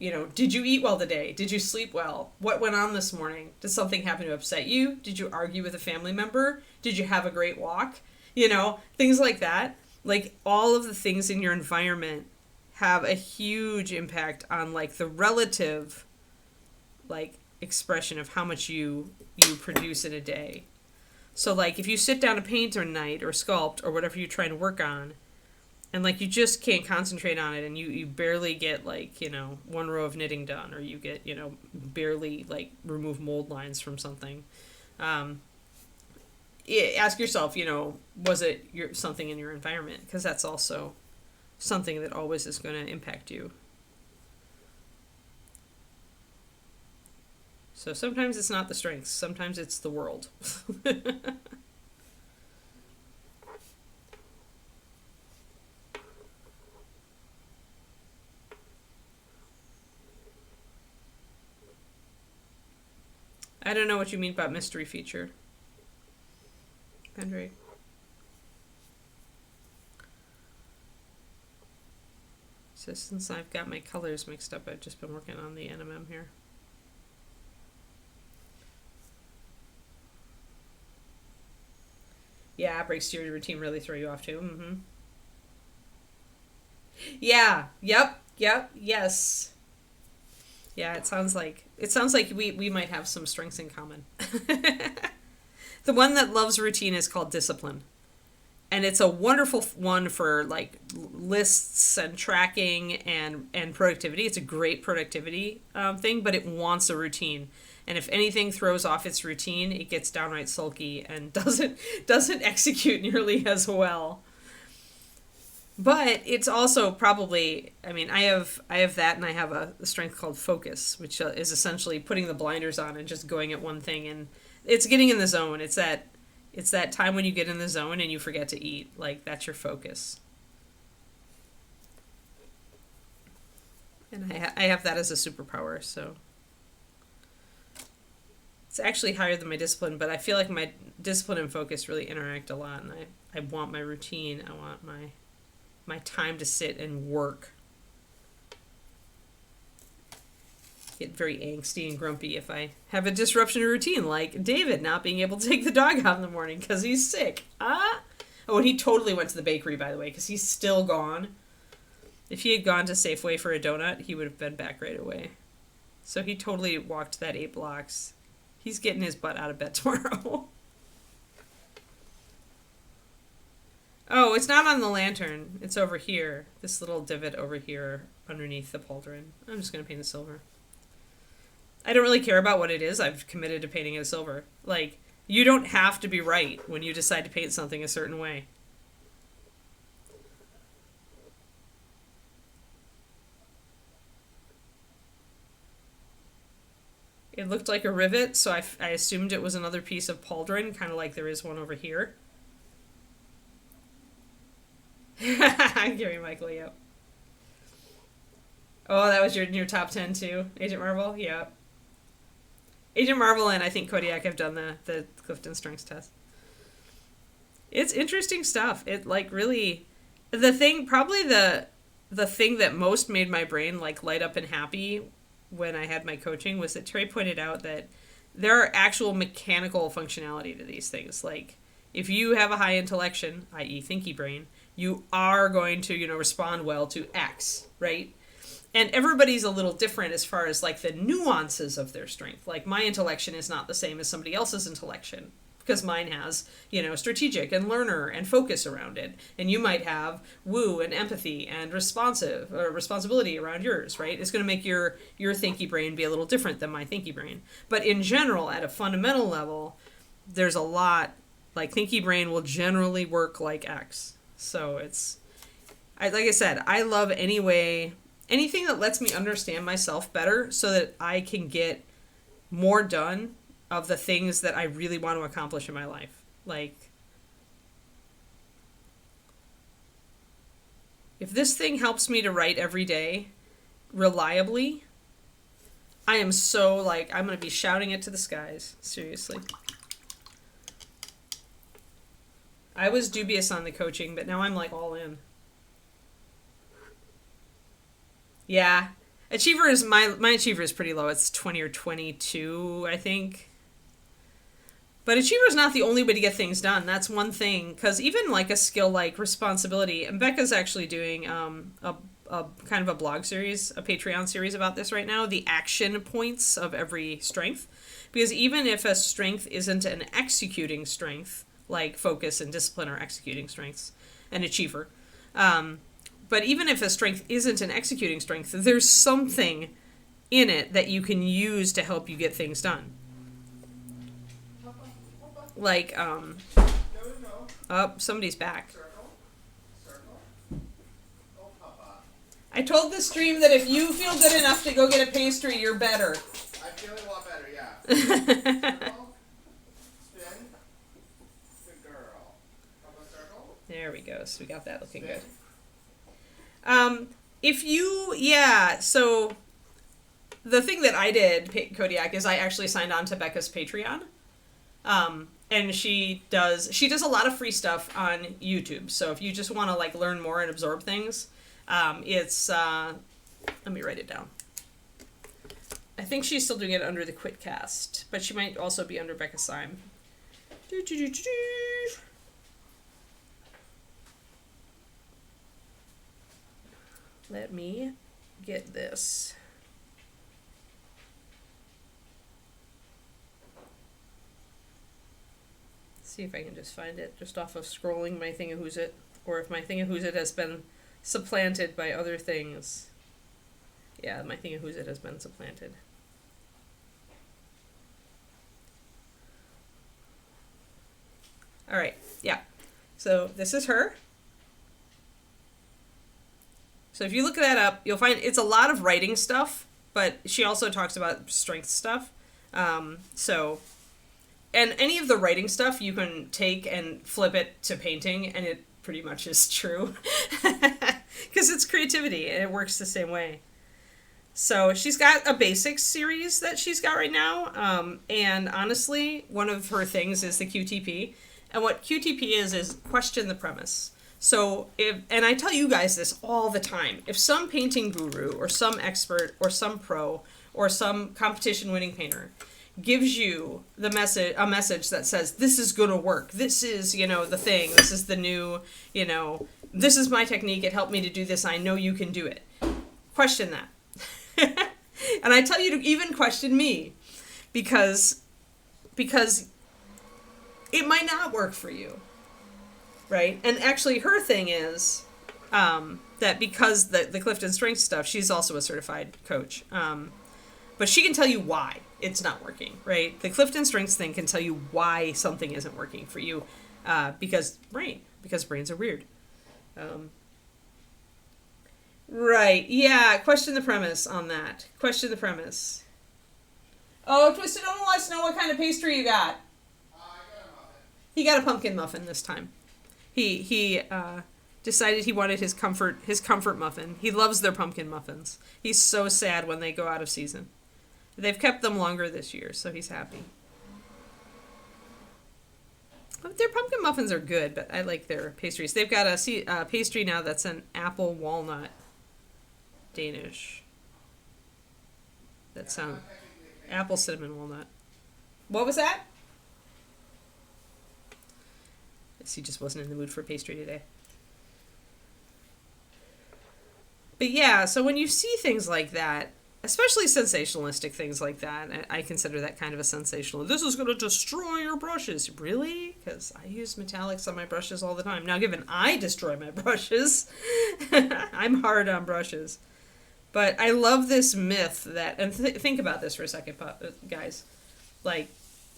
did you eat well today? Did you sleep well? What went on this morning? Did something happen to upset you? Did you argue with a family member? Did you have a great walk? Things like that. Like, all of the things in your environment have a huge impact on, like, the relative, like, expression of how much you produce in a day. So, like, if you sit down to paint or night or sculpt or whatever you're trying to work on, and, like, you just can't concentrate on it, and you barely get, like, one row of knitting done, or you get, barely, like, remove mold lines from something. Ask yourself, was it something in your environment? Because that's also something that always is going to impact you. So sometimes it's not the strengths, sometimes it's the world. I don't know what you mean by mystery feature. Andre. So since I've got my colors mixed up, I've just been working on the NMM here. Yeah, breaks to your routine really throw you off too. Mm-hmm. Yeah. Yep. Yes. Yeah, it sounds like we might have some strengths in common. The one that loves routine is called discipline. And it's a wonderful one for, like, lists and tracking and productivity. It's a great productivity thing, but it wants a routine. And if anything throws off its routine, it gets downright sulky and doesn't execute nearly as well. But it's also probably, I have that, and I have a strength called focus, which is essentially putting the blinders on and just going at one thing. And it's getting in the zone. It's that time when you get in the zone and you forget to eat. Like, that's your focus. And I have that as a superpower, so. It's actually higher than my discipline, but I feel like my discipline and focus really interact a lot, and I want my routine. I want my time to sit and work. Get very angsty and grumpy if I have a disruption of routine, like David not being able to take the dog out in the morning because he's sick. Oh, and he totally went to the bakery, by the way, because he's still gone. If he had gone to Safeway for a donut, he would have been back right away. So he totally walked that 8 blocks. He's getting his butt out of bed tomorrow. Oh, it's not on the lantern. It's over here. This little divot over here underneath the pauldron. I'm just going to paint it silver. I don't really care about what it is. I've committed to painting it silver. Like, you don't have to be right when you decide to paint something a certain way. It looked like a rivet, so I assumed it was another piece of pauldron, kind of like there is one over here. Gary Michael, yep. Oh, that was your top 10 too? Agent Marvel? Yep. Agent Marvel and I think Kodiak have done the Clifton Strengths test. It's interesting stuff. It, like, really... The thing that most made my brain, like, light up and happy when I had my coaching was that Terry pointed out that there are actual mechanical functionality to these things. Like, if you have a high intellection, i.e. thinky brain, you are going to, respond well to X, right? And everybody's a little different as far as, like, the nuances of their strength. Like, my intellection is not the same as somebody else's intellection, because mine has, strategic and learner and focus around it. And you might have woo and empathy and responsibility around yours, right? It's going to make your thinky brain be a little different than my thinky brain. But in general, at a fundamental level, there's a lot, like, thinky brain will generally work like X. So like I said, I love anything that lets me understand myself better so that I can get more done of the things that I really want to accomplish in my life. Like, if this thing helps me to write every day reliably, I am so, like, I'm going to be shouting it to the skies. Seriously. I was dubious on the coaching, but now I'm, like, all in. Yeah. Achiever is, my achiever is pretty low. It's 20 or 22, I think. But achiever is not the only way to get things done. That's one thing. Because even, like, a skill like responsibility, and Becca's actually doing a kind of a blog series, a Patreon series about this right now, the action points of every strength. Because even if a strength isn't an executing strength, like focus and discipline are executing strengths, and achiever, but even if a strength isn't an executing strength, there's something in it that you can use to help you get things done. Like, oh, somebody's back. I told the stream that if you feel good enough to go get a pastry, you're better. I feel a lot better, yeah. Circle. Spin. Good girl. How about circle? There we go. So we got that looking Spin. good. If you, yeah, so the thing that I did, Kodiak, is I actually signed on to Becca's Patreon. And she does a lot of free stuff on YouTube. So if you just want to, like, learn more and absorb things, it's, let me write it down. I think she's still doing it under the Quitcast, but she might also be under Becca Syme. Let me get this. See if I can just find it just off of scrolling my Thingahoozit, or if my Thingahoozit has been supplanted by other things. Yeah, my Thingahoozit has been supplanted. Alright, yeah. So this is her. So if you look that up, you'll find it's a lot of writing stuff, but she also talks about strength stuff. And any of the writing stuff you can take and flip it to painting, and it pretty much is true. Because it's creativity, and it works the same way. So she's got a basics series that she's got right now, and honestly, one of her things is the QTP. And what QTP is question the premise. So, and I tell you guys this all the time, if some painting guru, or some expert, or some pro, or some competition-winning painter gives you a message that says, this is gonna work, this is, the thing, this is the new, this is my technique, it helped me to do this, I know you can do it. Question that. And I tell you to even question me, because it might not work for you, right? And actually her thing is that because the Clifton Strength stuff, she's also a certified coach, but she can tell you why it's not working, right? The Clifton Strengths thing can tell you why something isn't working for you, because brains are weird. Right, yeah, question the premise on that. Question the premise. Oh, Twisted Owen wants to know what kind of pastry you got. I got a muffin. He got a pumpkin muffin this time. He decided he wanted his comfort muffin. He loves their pumpkin muffins. He's so sad when they go out of season. They've kept them longer this year, so he's happy. Their pumpkin muffins are good, but I like their pastries. They've got a pastry now that's an apple walnut Danish. That sounds apple cinnamon walnut. What was that? Guess he just wasn't in the mood for pastry today. But yeah, so when you see things like that, especially sensationalistic things like that, I consider that kind of a sensational. This is going to destroy your brushes. Really? Because I use metallics on my brushes all the time. Now, given I destroy my brushes, I'm hard on brushes. But I love this myth that, and think about this for a second, guys. Like,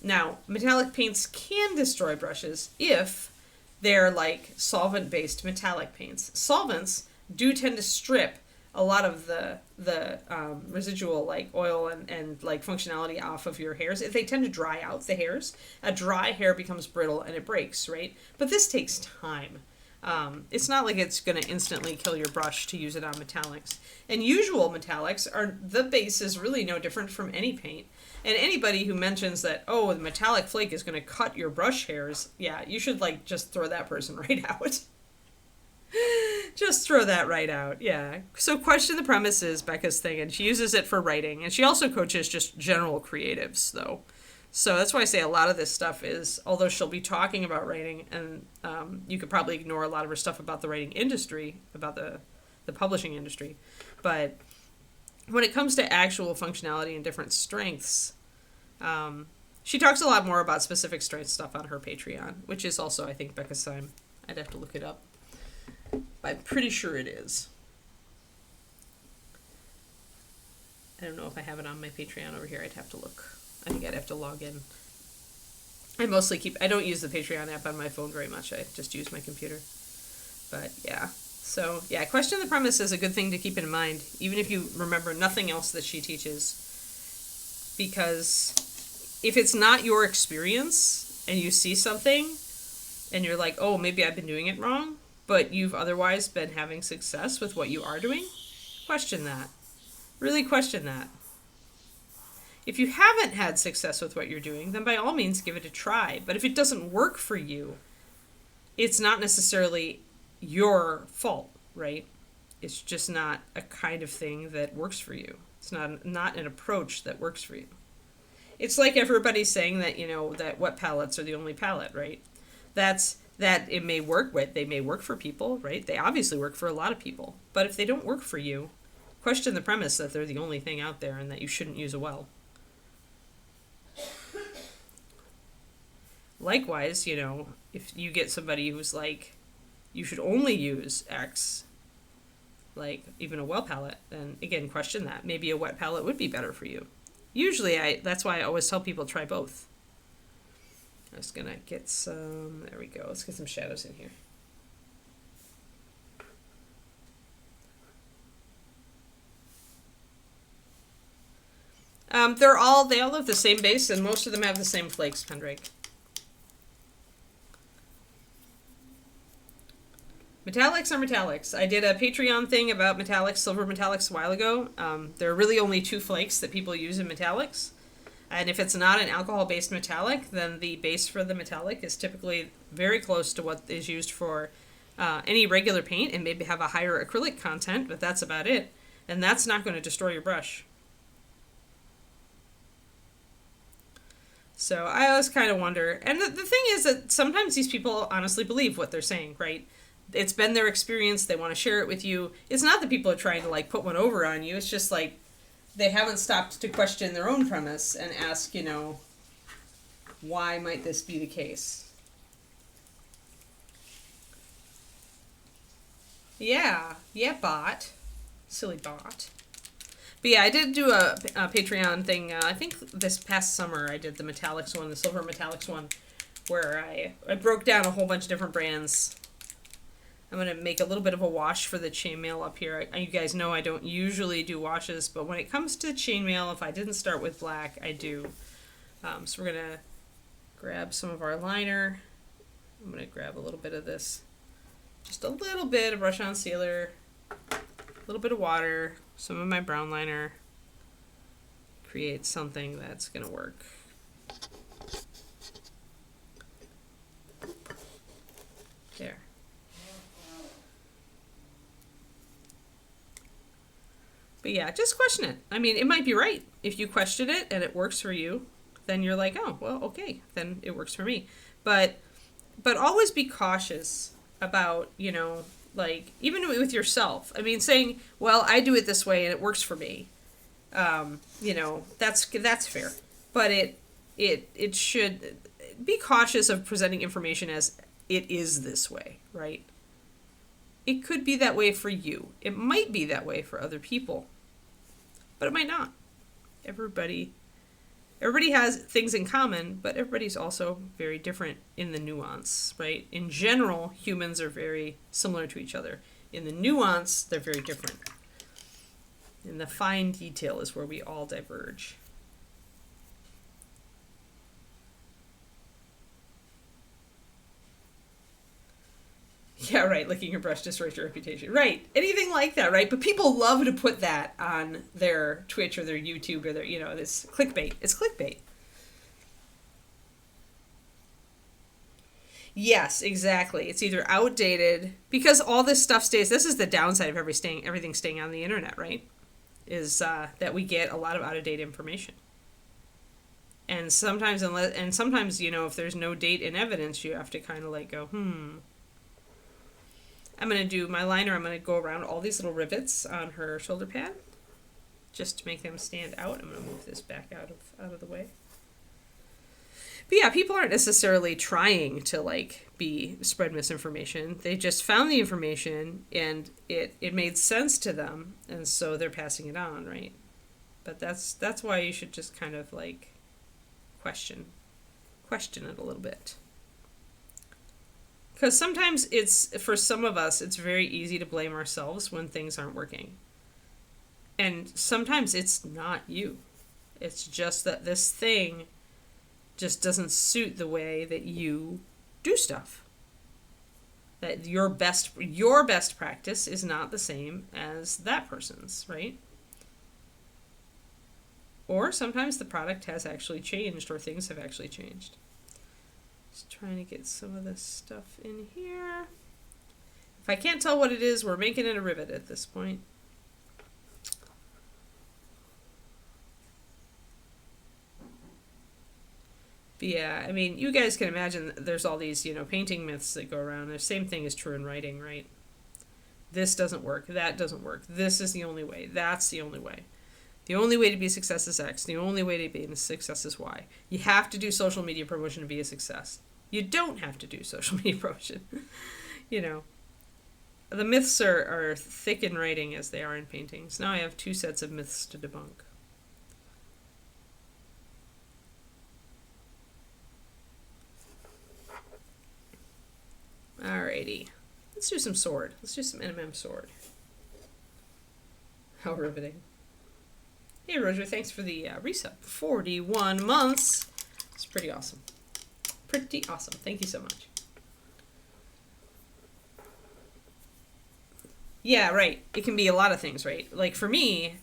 now, metallic paints can destroy brushes if they're like solvent-based metallic paints. Solvents do tend to strip a lot of the residual like oil and like functionality off of your hairs. They tend to dry out the hairs. A dry hair becomes brittle and it breaks, right? But this takes time. It's not like it's going to instantly kill your brush to use it on metallics. And usual metallics are, the base is really no different from any paint. And anybody who mentions that, oh, the metallic flake is going to cut your brush hairs, yeah, you should like just throw that person right out. Just throw that right out, yeah. So question the premise is Becca's thing, and she uses it for writing. And she also coaches just general creatives, though. So that's why I say a lot of this stuff is, although she'll be talking about writing, and you could probably ignore a lot of her stuff about the writing industry, about the publishing industry. But when it comes to actual functionality and different strengths, she talks a lot more about specific strength stuff on her Patreon, which is also, I think, Becca's time. I'd have to look it up. I'm pretty sure it is. I don't know if I have it on my Patreon over here. I'd have to look. I think I'd have to log in. I don't use the Patreon app on my phone very much. I just use my computer. But yeah. So yeah, question the premise is a good thing to keep in mind, even if you remember nothing else that she teaches. Because if it's not your experience and you see something and you're like, oh, maybe I've been doing it wrong, but you've otherwise been having success with what you are doing, question that. Really question that. If you haven't had success with what you're doing, then by all means give it a try. But if it doesn't work for you, it's not necessarily your fault, right? It's just not a kind of thing that works for you. It's not an approach that works for you. It's like everybody's saying that, that wet palettes are the only palette, right? That it may work with, they may work for people, right? They obviously work for a lot of people. But if they don't work for you, question the premise that they're the only thing out there and that you shouldn't use a well. Likewise, if you get somebody who's like, you should only use X, like even a well palette, then again, question that. Maybe a wet palette would be better for you. Usually, that's why I always tell people try both. I'm just gonna get some, there we go, let's get some shadows in here. They all have the same base, and most of them have the same flakes, Pendrake. Metallics are metallics. I did a Patreon thing about metallics, silver metallics, a while ago. There are really only 2 flakes that people use in metallics. And if it's not an alcohol-based metallic, then the base for the metallic is typically very close to what is used for any regular paint, and maybe have a higher acrylic content, but that's about it. And that's not going to destroy your brush. So I always kind of wonder. And the thing is that sometimes these people honestly believe what they're saying, right? It's been their experience. They want to share it with you. It's not that people are trying to like put one over on you. It's just like they haven't stopped to question their own premise and ask, why might this be the case? Yeah, bot. Silly bot. But yeah, I did do a Patreon thing. I think this past summer I did the metallics one, the silver metallics one, where I broke down a whole bunch of different brands. I'm going to make a little bit of a wash for the chainmail up here. You guys know I don't usually do washes, but when it comes to chainmail, if I didn't start with black, I do. So we're going to grab some of our liner. I'm going to grab a little bit of this. Just a little bit of brush-on sealer, a little bit of water, some of my brown liner. Create something that's going to work. There. But yeah, just question it. I mean, it might be right. If you question it and it works for you, then you're like, oh, well, okay, then it works for me. But always be cautious about, like, even with yourself. I mean, saying, well, I do it this way and it works for me. That's fair. But it should be cautious of presenting information as it is this way, right? It could be that way for you. It might be that way for other people, but it might not. Everybody has things in common, but everybody's also very different in the nuance, right? In general, humans are very similar to each other. In the nuance, they're very different. In the fine detail is where we all diverge. Yeah, right. Licking your brush destroys your reputation. Right. Anything like that, right? But people love to put that on their Twitch or their YouTube or their, this clickbait. It's clickbait. Yes, exactly. It's either outdated because all this stuff stays. This is the downside of everything staying on the internet, right? Is that we get a lot of out of date information. And sometimes, if there's no date in evidence, you have to kind of like go, I'm going to do my liner. I'm going to go around all these little rivets on her shoulder pad just to make them stand out. I'm going to move this back out of the way. But yeah, people aren't necessarily trying to spread misinformation. They just found the information and it made sense to them, and so they're passing it on, right? But that's why you should just kind of question it a little bit. Because sometimes for some of us, it's very easy to blame ourselves when things aren't working. And sometimes it's not you. It's just that this thing just doesn't suit the way that you do stuff. That your best practice is not the same as that person's, right? Or sometimes the product has actually changed or things have actually changed. Just trying to get some of this stuff in here. If I can't tell what it is, we're making it a rivet at this point. But yeah, I mean, you guys can imagine there's all these, painting myths that go around. The same thing is true in writing, right? This doesn't work. That doesn't work. This is the only way. That's the only way. The only way to be a success is X. The only way to be a success is Y. You have to do social media promotion to be a success. You don't have to do social media promotion. The myths are thick in writing as they are in paintings. Now I have 2 sets of myths to debunk. Alrighty. Let's do some sword. Let's do some NMM sword. How riveting. Hey, Roger, thanks for the resub. 41 months. It's pretty awesome. Pretty awesome. Thank you so much. Yeah, right. It can be a lot of things, right? Like for me,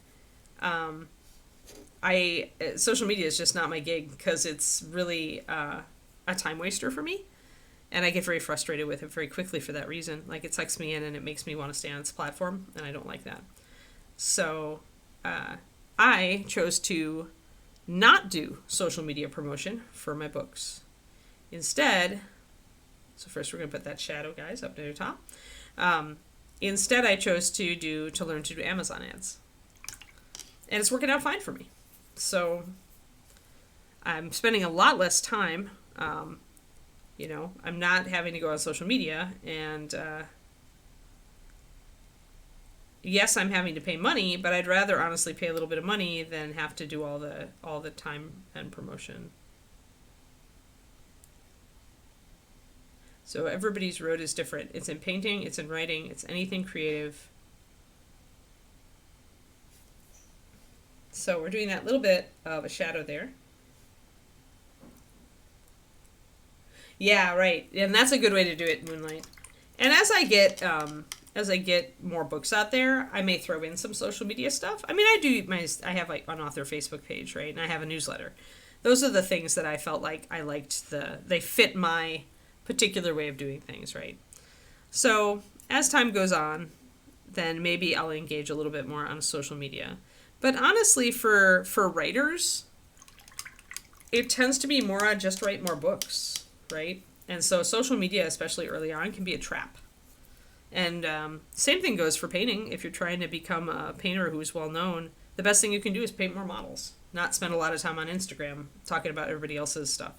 social media is just not my gig because it's really a time waster for me. And I get very frustrated with it very quickly for that reason. Like it sucks me in and it makes me want to stay on its platform, and I don't like that. So I chose to not do social media promotion for my books. Instead, so first we're going to put that shadow, guys, up near the top. Instead, I chose to learn to do Amazon ads. And it's working out fine for me. So I'm spending a lot less time. I'm not having to go on social media, and yes, I'm having to pay money, but I'd rather honestly pay a little bit of money than have to do all the time and promotion. So everybody's road is different. It's in painting, it's in writing, it's anything creative. So we're doing that little bit of a shadow there. Yeah, right. And that's a good way to do it, Moonlight. And as I get more books out there, I may throw in some social media stuff. I mean, I have like an author Facebook page, right? And I have a newsletter. Those are the things that I felt like I liked. They fit my particular way of doing things, right? So as time goes on, then maybe I'll engage a little bit more on social media. But honestly, for writers, it tends to be more just write more books, right? And so social media, especially early on, can be a trap. And same thing goes for painting. If you're trying to become a painter who's well known, the best thing you can do is paint more models, not spend a lot of time on Instagram talking about everybody else's stuff.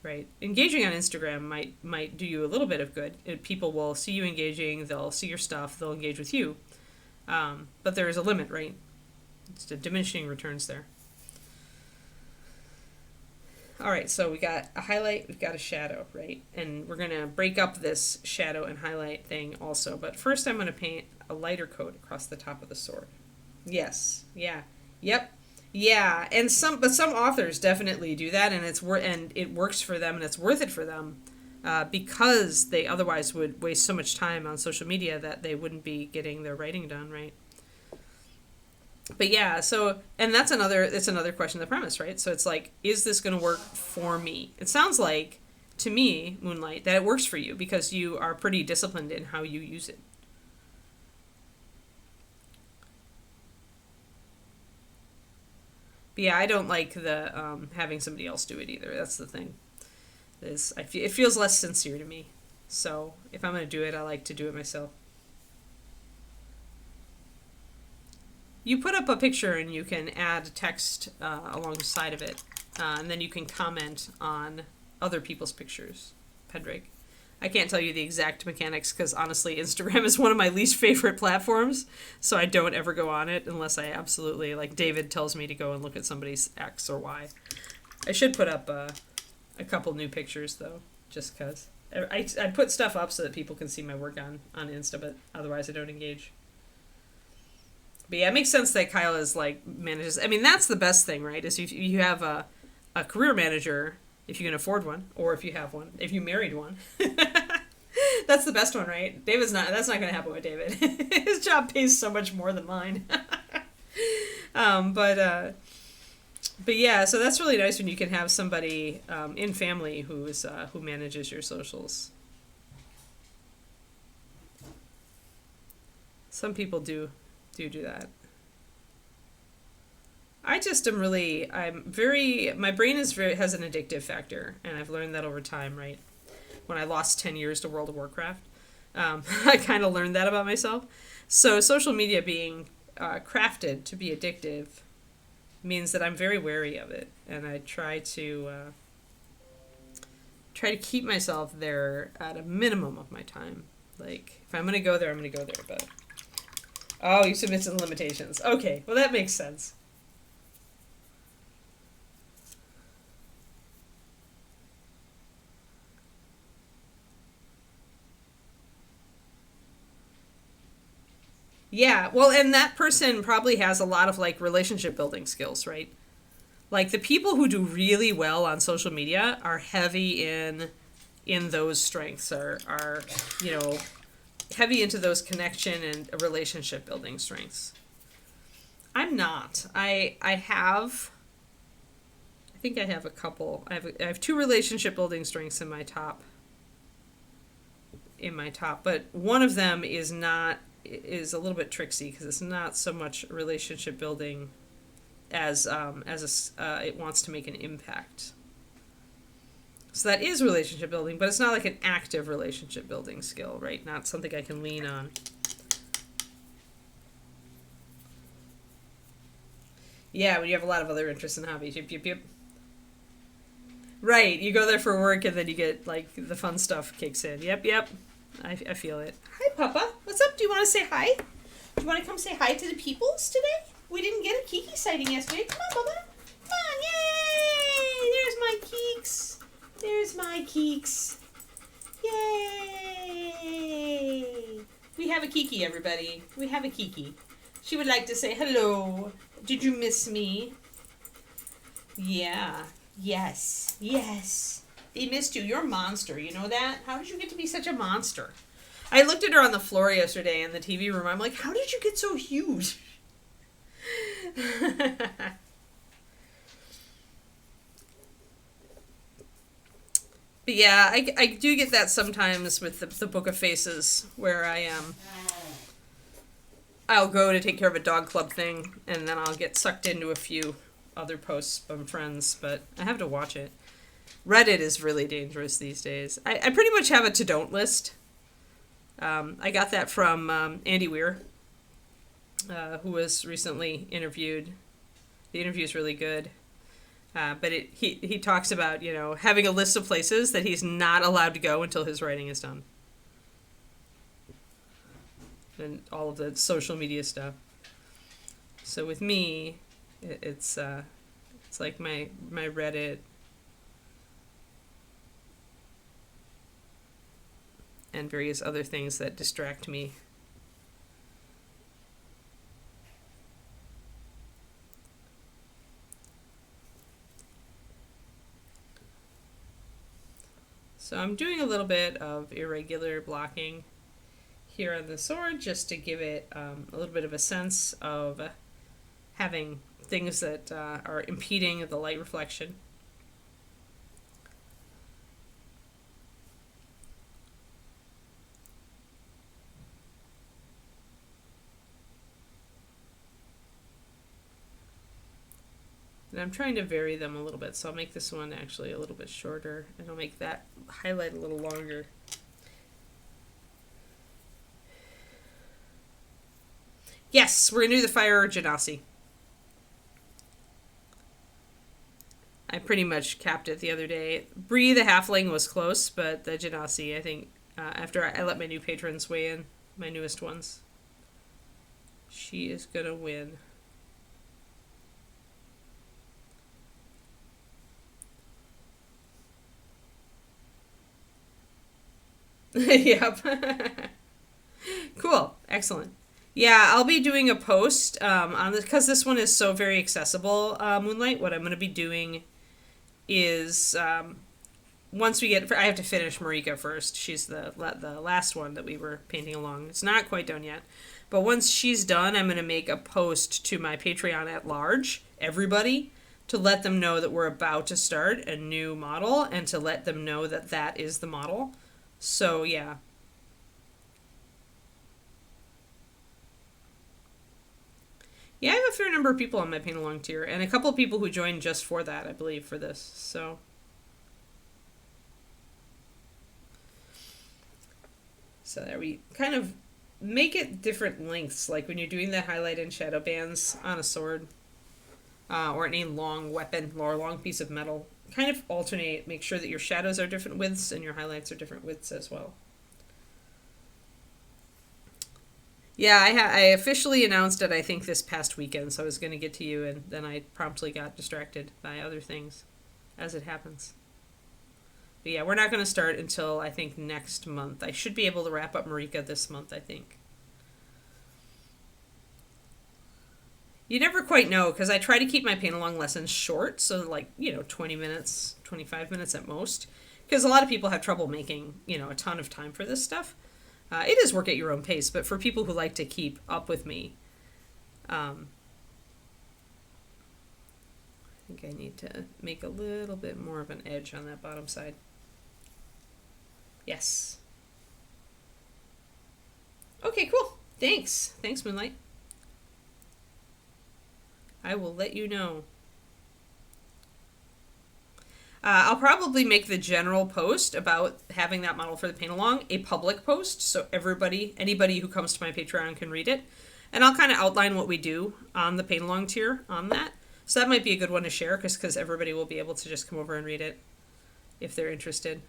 Right? Engaging on Instagram might do you a little bit of good. People will see you engaging, they'll see your stuff, they'll engage with you. But there is a limit, right? It's the diminishing returns there. All right, so we got a highlight, we've got a shadow, right? And we're going to break up this shadow and highlight thing also. But first I'm going to paint a lighter coat across the top of the sword. Yes, yeah, yep. Yeah, but some authors definitely do that, and it works for them, and it's worth it for them. because they otherwise would waste so much time on social media that they wouldn't be getting their writing done, right? But yeah, so, and it's another question of the premise, right? So it's like, is this going to work for me? It sounds like, to me, Moonlight, that it works for you because you are pretty disciplined in how you use it. But yeah, I don't like the having somebody else do it either. That's the thing. It feels less sincere to me. So if I'm going to do it, I like to do it myself. You put up a picture and you can add text alongside of it. And then you can comment on other people's pictures, Pendrake. I can't tell you the exact mechanics because honestly, Instagram is one of my least favorite platforms. So I don't ever go on it unless I absolutely, like David tells me to go and look at somebody's X or Y. I should put up a couple new pictures though, just because. I put stuff up so that people can see my work on Insta, but otherwise I don't engage. But yeah, it makes sense that Kyle is like manages. I mean, that's the best thing, right? Is if you have a career manager, if you can afford one, or if you have one, if you married one. That's the best one, right? That's not going to happen with David. His job pays so much more than mine. But yeah, so that's really nice when you can have somebody in family who manages your socials. Some people do that. I just am really, my brain has an addictive factor, and I've learned that over time, right? When I lost 10 years to World of Warcraft, I kind of learned that about myself. So social media being crafted to be addictive means that I'm very wary of it, and I try to keep myself there at a minimum of my time. Like, if I'm going to go there, I'm going to go there, but... Oh, you submit some limitations. Okay, well that makes sense. Yeah, well, and that person probably has a lot of like relationship building skills, right? Like the people who do really well on social media are heavy in those strengths, are heavy into those connection and relationship building strengths. I'm not. I think I have a couple. I have 2 relationship building strengths in my top, but one of them is a little bit tricksy because it's not so much relationship building as it wants to make an impact. So that is relationship building, but it's not like an active relationship building skill, right? Not something I can lean on. Yeah, when you have a lot of other interests and hobbies. Yep. Right, you go there for work and then you get, like, the fun stuff kicks in. Yep. I feel it. Hi, Papa. What's up? Do you want to say hi? Do you want to come say hi to the peoples today? We didn't get a Kiki sighting yesterday. Come on, Papa. Come on, yay! There's my Keeks. There's my Keeks. Yay! We have a Kiki, everybody. We have a Kiki. She would like to say hello. Did you miss me? Yeah. Yes. They missed you. You're a monster. You know that? How did you get to be such a monster? I looked at her on the floor yesterday in the TV room. I'm like, how did you get so huge? But yeah, I do get that sometimes with the Book of Faces, where I'll go to take care of a dog club thing, and then I'll get sucked into a few other posts from friends, but I have to watch it. Reddit is really dangerous these days. I pretty much have a to-don't list. I got that from Andy Weir, who was recently interviewed. The interview is really good. But he talks about, having a list of places that he's not allowed to go until his writing is done. And all of the social media stuff. So with me, it's like my Reddit and various other things that distract me. So I'm doing a little bit of irregular blocking here on the sword just to give it a little bit of a sense of having things that are impeding the light reflection. And I'm trying to vary them a little bit, so I'll make this one actually a little bit shorter, and I'll make that highlight a little longer. Yes, we're going to do the fire genasi. I pretty much capped it the other day. Bree the halfling was close, but the genasi, I think, after I let my new patrons weigh in, my newest ones, she is going to win. Yep. Cool. Excellent. Yeah, I'll be doing a post on this because this one is so very accessible, Moonlight. What I'm going to be doing is once we get... I have to finish Marika first. She's the last one that we were painting along. It's not quite done yet. But once she's done, I'm going to make a post to my Patreon at large, everybody, to let them know that we're about to start a new model and to let them know that that is the model. So, yeah. Yeah, I have a fair number of people on my paint along tier, and a couple of people who joined just for that, I believe, for this. So there we kind of make it different lengths, like when you're doing the highlight and shadow bands on a sword, or any long weapon or long piece of metal. Kind of alternate, make sure that your shadows are different widths and your highlights are different widths as well. Yeah, I officially announced it, I think, this past weekend, so I was going to get to you, and then I promptly got distracted by other things, as it happens. But yeah, we're not going to start until, I think, next month. I should be able to wrap up Marika this month, I think. You never quite know, because I try to keep my paint-along lessons short, so 20 minutes, 25 minutes at most, because a lot of people have trouble making, a ton of time for this stuff. It is work at your own pace, but for people who like to keep up with me, I think I need to make a little bit more of an edge on that bottom side. Yes. Okay, cool. Thanks. Thanks, Moonlight. I will let you know. I'll probably make the general post about having that model for the paint along a public post, so anybody who comes to my Patreon can read it. And I'll kind of outline what we do on the paint along tier on that. So that might be a good one to share, because everybody will be able to just come over and read it if they're interested.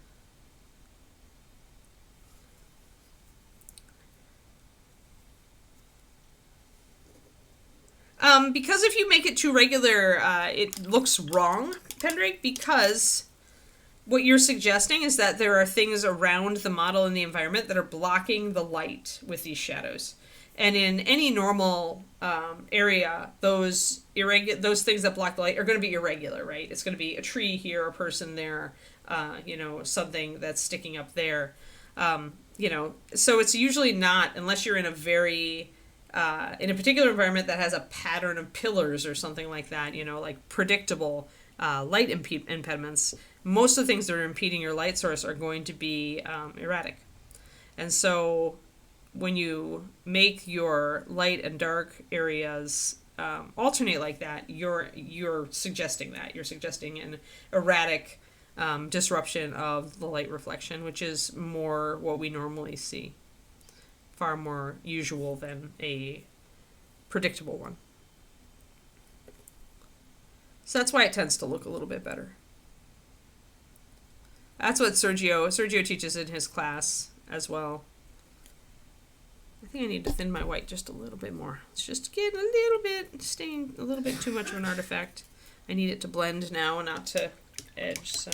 Because if you make it too regular, it looks wrong, Pendrake, because what you're suggesting is that there are things around the model in the environment that are blocking the light with these shadows. And in any normal area, those things that block the light are going to be irregular, right? It's going to be a tree here, a person there, something that's sticking up there. So it's usually not, unless you're in a very... in a particular environment that has a pattern of pillars or something like that, like predictable light impediments, most of the things that are impeding your light source are going to be erratic. And so when you make your light and dark areas alternate like that, you're suggesting that. You're suggesting an erratic disruption of the light reflection, which is more what we normally see. Far more usual than a predictable one. So that's why it tends to look a little bit better. That's what Sergio teaches in his class as well. I think I need to thin my white just a little bit more. It's just getting a little bit, staying a little bit too much of an artifact. I need it to blend now and not to edge, so...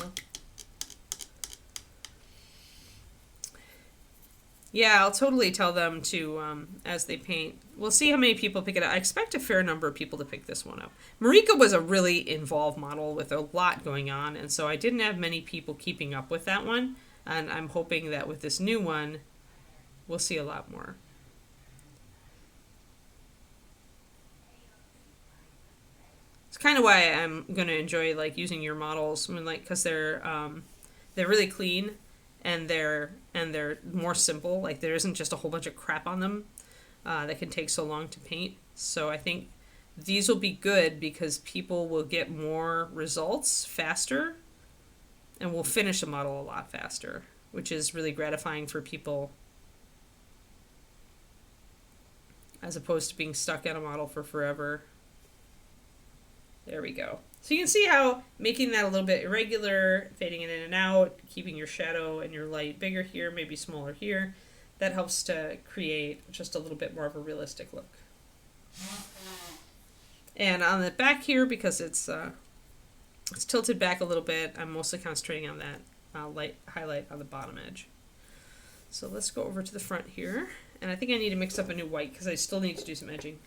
Yeah, I'll totally tell them to, as they paint. We'll see how many people pick it up. I expect a fair number of people to pick this one up. Marika was a really involved model with a lot going on, and so I didn't have many people keeping up with that one. And I'm hoping that with this new one, we'll see a lot more. It's kind of why I'm going to enjoy like using your models. I mean, like, because they're really clean, and they're more simple. Like there isn't just a whole bunch of crap on them that can take so long to paint. So I think these will be good because people will get more results faster, and will finish a model a lot faster, which is really gratifying for people as opposed to being stuck at a model for forever. There we go. So you can see how making that a little bit irregular, fading it in and out, keeping your shadow and your light bigger here, maybe smaller here, that helps to create just a little bit more of a realistic look. And on the back here, because it's tilted back a little bit, I'm mostly concentrating on that light highlight on the bottom edge. So let's go over to the front here. And I think I need to mix up a new white because I still need to do some edging.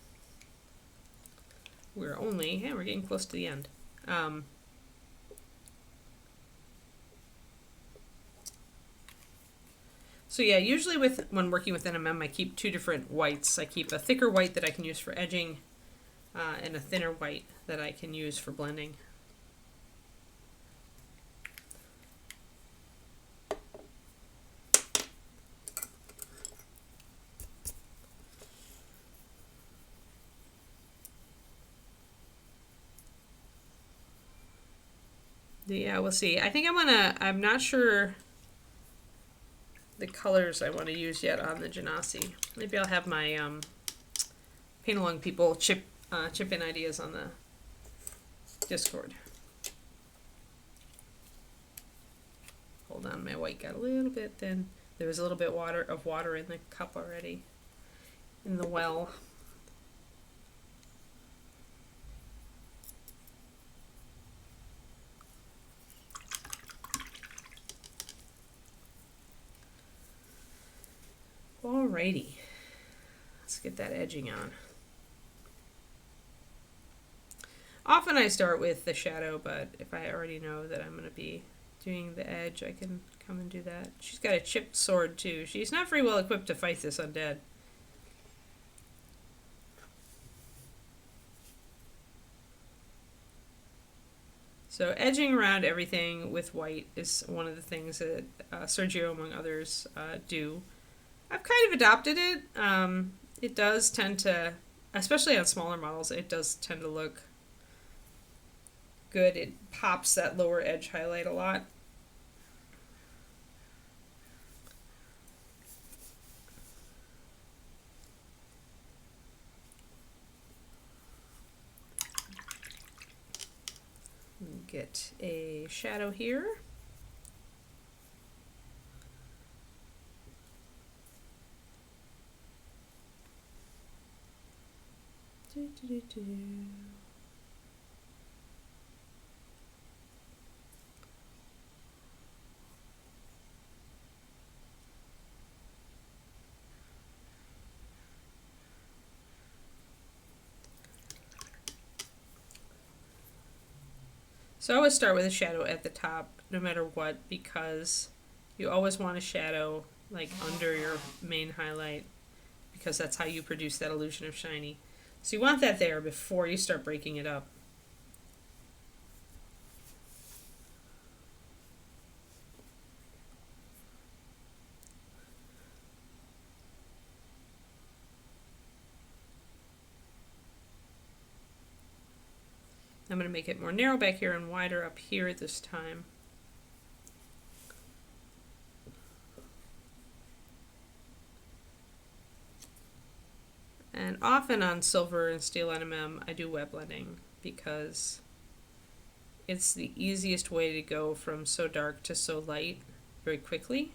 We're getting close to the end. So yeah, usually when working with NMM, I keep two different whites. I keep a thicker white that I can use for edging, and a thinner white that I can use for blending. Yeah, we'll see. I think I'm not sure the colors I want to use yet on the Genasi. Maybe I'll have my paint along people chip in ideas on the Discord. Hold on, my white got a little bit thin. There was a little bit of water in the cup already, in the well. Alrighty, let's get that edging on. Often I start with the shadow, but if I already know that I'm going to be doing the edge, I can come and do that. She's got a chipped sword too. She's not very well equipped to fight this undead. So edging around everything with white is one of the things that Sergio, among others, do. I've kind of adopted it. It does tend to, especially on smaller models, it does tend to look good. It pops that lower edge highlight a lot. Get a shadow here. So I always start with a shadow at the top, no matter what, because you always want a shadow like under your main highlight, because that's how you produce that illusion of shiny. So you want that there before you start breaking it up. I'm going to make it more narrow back here and wider up here this time. And often on silver and steel NMM, I do wet blending because it's the easiest way to go from so dark to so light very quickly.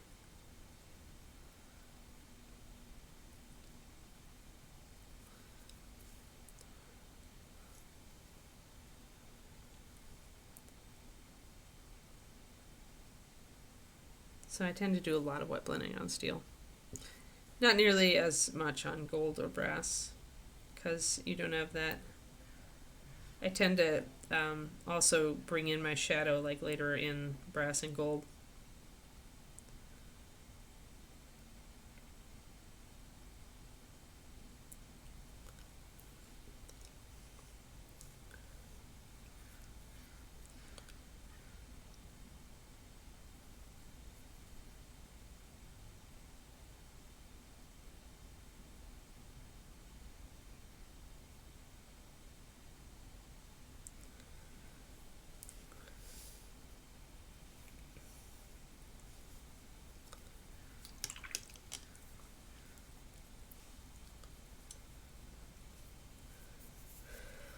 So I tend to do a lot of wet blending on steel. Not nearly as much on gold or brass, because you don't have that. I tend to also bring in my shadow like later in brass and gold.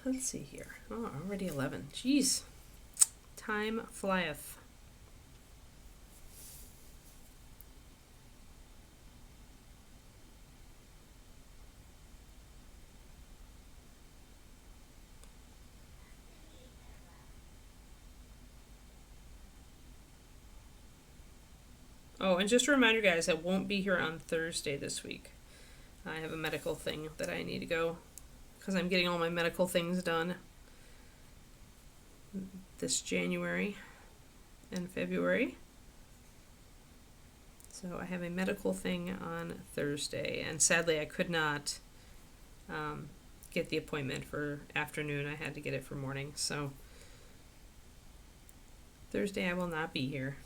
let's see here. Oh, already 11. Jeez. Time flyeth. Oh, and just to remind you guys, I won't be here on Thursday this week. I have a medical thing that I need to go, because I'm getting all my medical things done this January and February. So I have a medical thing on Thursday, and sadly I could not get the appointment for afternoon. I had to get it for morning. So Thursday I will not be here.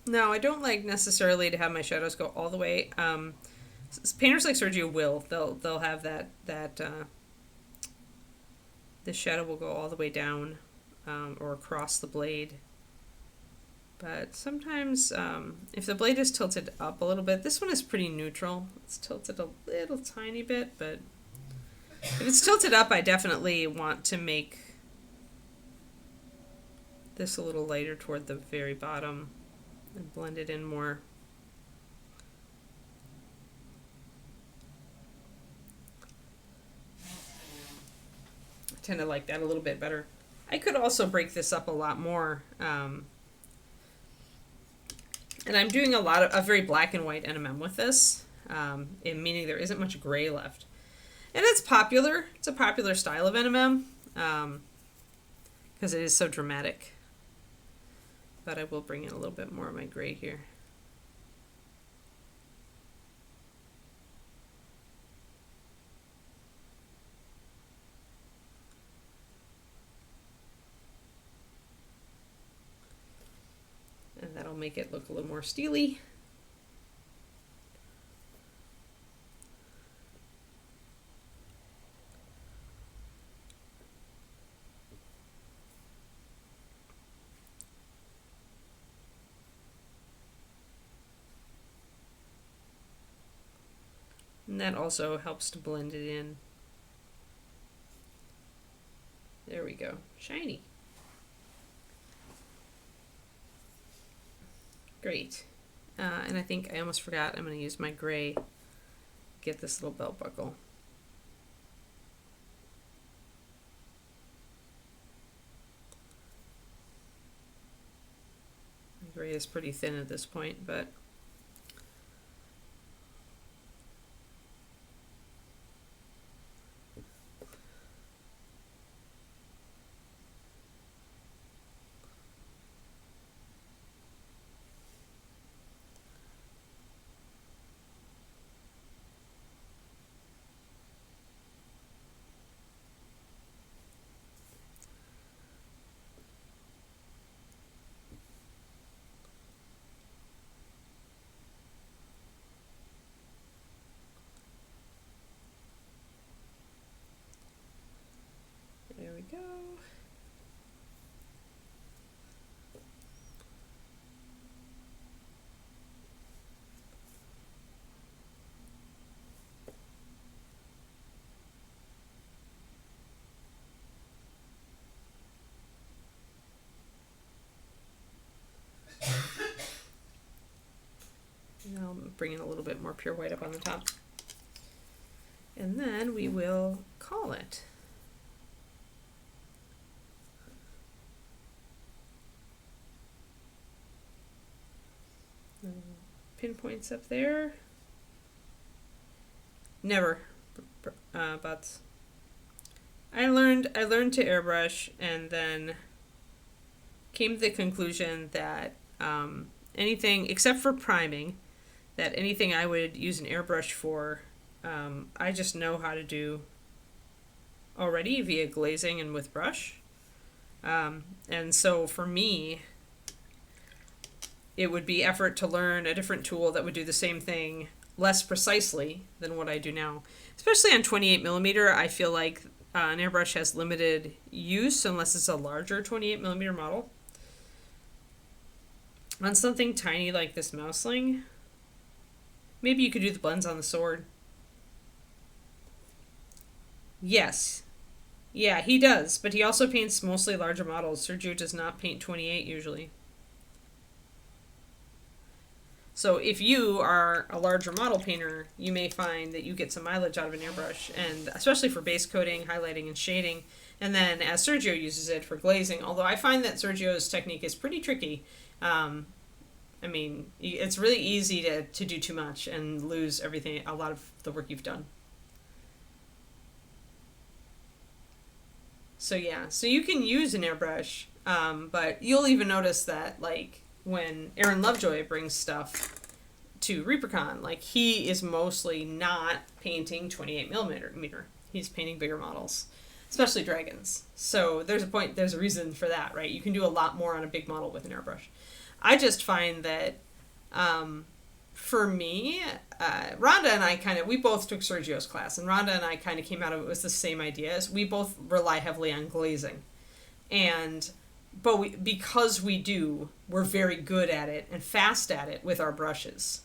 No, I don't like necessarily to have my shadows go all the way. Painters like Sergio will. They'll have that the shadow will go all the way down or across the blade. But sometimes if the blade is tilted up a little bit, this one is pretty neutral. It's tilted a little tiny bit, but if it's tilted up, I definitely want to make this a little lighter toward the very bottom and blend it in more. I tend to like that a little bit better. I could also break this up a lot more. And I'm doing a very black and white NMM with this, meaning there isn't much gray left. And it's popular. It's a popular style of NMM because it is so dramatic. But I will bring in a little bit more of my gray here. And that'll make it look a little more steely. And that also helps to blend it in. There we go. Shiny. Great. And I think I almost forgot, I'm going to use my gray to get this little belt buckle. My gray is pretty thin at this point, but there we go. Now I'm bringing a little bit more pure white up on the top. And then we will call it. Pinpoints up there. Never, but I learned to airbrush, and then came to the conclusion that anything except for priming, that anything I would use an airbrush for, I just know how to do already via glazing and with brush. And so for me, it would be effort to learn a different tool that would do the same thing less precisely than what I do now. Especially on 28mm, I feel like an airbrush has limited use unless it's a larger 28mm model. On something tiny like this Mousling, maybe you could do the blends on the sword. Yes. Yeah, he does, but he also paints mostly larger models. Sergio does not paint 28 usually. So if you are a larger model painter, you may find that you get some mileage out of an airbrush, and especially for base coating, highlighting, and shading. And then as Sergio uses it for glazing, although I find that Sergio's technique is pretty tricky. I mean, it's really easy to do too much and lose everything, a lot of the work you've done. So yeah, so you can use an airbrush, but you'll even notice that, like, when Aaron Lovejoy brings stuff to ReaperCon, like, he is mostly not painting 28mm. He's painting bigger models, especially dragons. So there's a reason for that, right? You can do a lot more on a big model with an airbrush. I just find that, for me, Rhonda and I we both took Sergio's class, and Rhonda and I kind of came out of it with the same ideas. We both rely heavily on glazing. But because we're very good at it and fast at it with our brushes.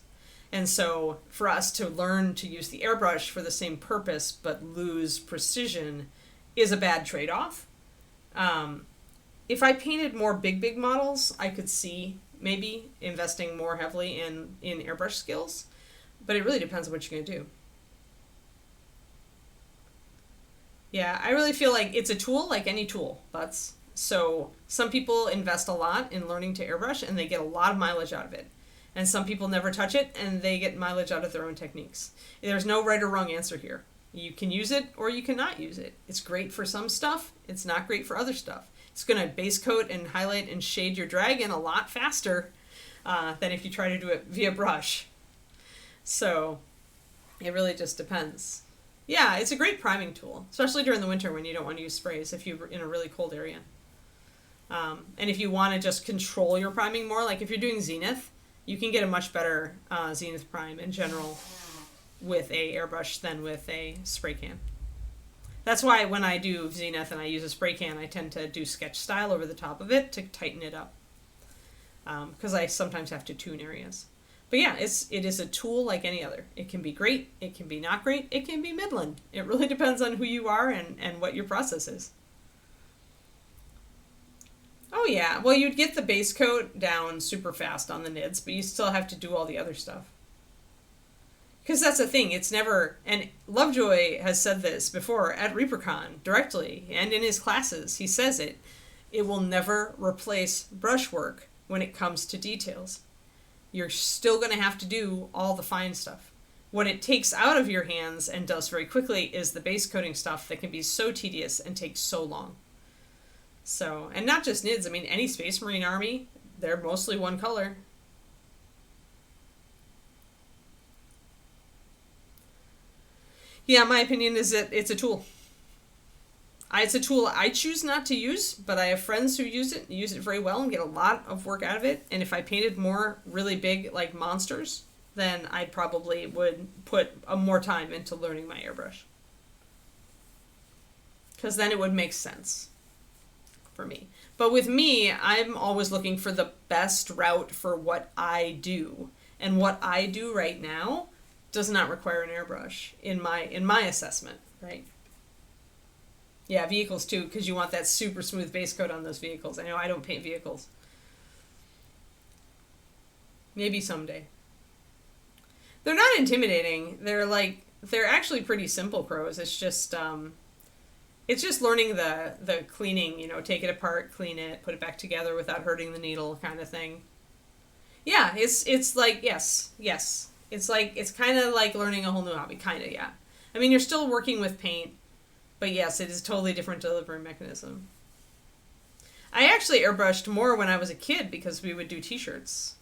And so for us to learn to use the airbrush for the same purpose but lose precision is a bad trade-off. If I painted more big models, I could see maybe investing more heavily in airbrush skills, but it really depends on what you're going to do. Yeah, I really feel like it's a tool like any tool, Butts. So some people invest a lot in learning to airbrush and they get a lot of mileage out of it. And some people never touch it and they get mileage out of their own techniques. There's no right or wrong answer here. You can use it or you cannot use it. It's great for some stuff. It's not great for other stuff. It's going to base coat and highlight and shade your dragon a lot faster than if you try to do it via brush. So it really just depends. Yeah, it's a great priming tool, especially during the winter when you don't want to use sprays if you're in a really cold area. And if you want to just control your priming more, like if you're doing Zenith, you can get a much better Zenith prime in general with a airbrush than with a spray can. That's why when I do Zenith and I use a spray can, I tend to do sketch style over the top of it to tighten it up. Because I sometimes have to tune areas. But yeah, it is a tool like any other. It can be great, it can be not great, it can be midland. It really depends on who you are and what your process is. Oh yeah, well you'd get the base coat down super fast on the nids, but you still have to do all the other stuff. Because that's the thing, it's never, and Lovejoy has said this before at ReaperCon directly, and in his classes, he says it will never replace brushwork when it comes to details. You're still going to have to do all the fine stuff. What it takes out of your hands and does very quickly is the base coating stuff that can be so tedious and take so long. So, and not just NIDS, I mean any Space Marine army, they're mostly one color. Yeah, my opinion is that it's a tool. It's a tool I choose not to use, but I have friends who use it very well and get a lot of work out of it. And if I painted more really big, like monsters, then I probably would put more time into learning my airbrush. Because then it would make sense for me. But with me, I'm always looking for the best route for what I do. And what I do right now does not require an airbrush in my assessment, right? Yeah, vehicles too, because you want that super smooth base coat on those vehicles. I know I don't paint vehicles. Maybe someday. They're not intimidating. They're actually pretty simple crows. It's just learning the cleaning, take it apart, clean it, put it back together without hurting the needle kind of thing. Yeah, it's like, yes. It's kind of like learning a whole new hobby, kind of, yeah. I mean, you're still working with paint, but yes, it is a totally different delivery mechanism. I actually airbrushed more when I was a kid because we would do t-shirts.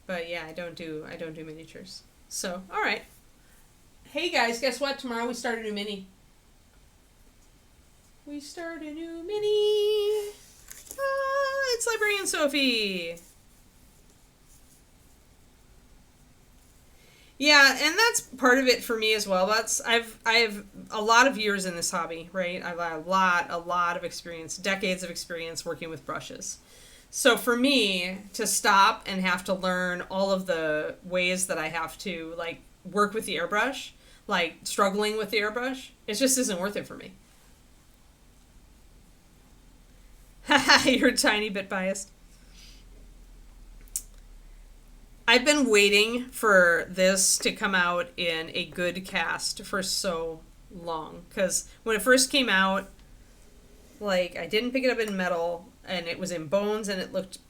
But yeah, I don't do miniatures. So, all right. Hey guys, guess what? Tomorrow we start a new mini. It's Librarian in, Sophie. Yeah, and that's part of it for me as well. I have a lot of years in this hobby, right? I've had a lot of experience, decades of experience working with brushes. So for me to stop and have to learn all of the ways that I have to like work with the airbrush, like struggling with the airbrush, it just isn't worth it for me. Haha, you're a tiny bit biased. I've been waiting for this to come out in a good cast for so long. Because when it first came out, like, I didn't pick it up in metal, and it was in bones, and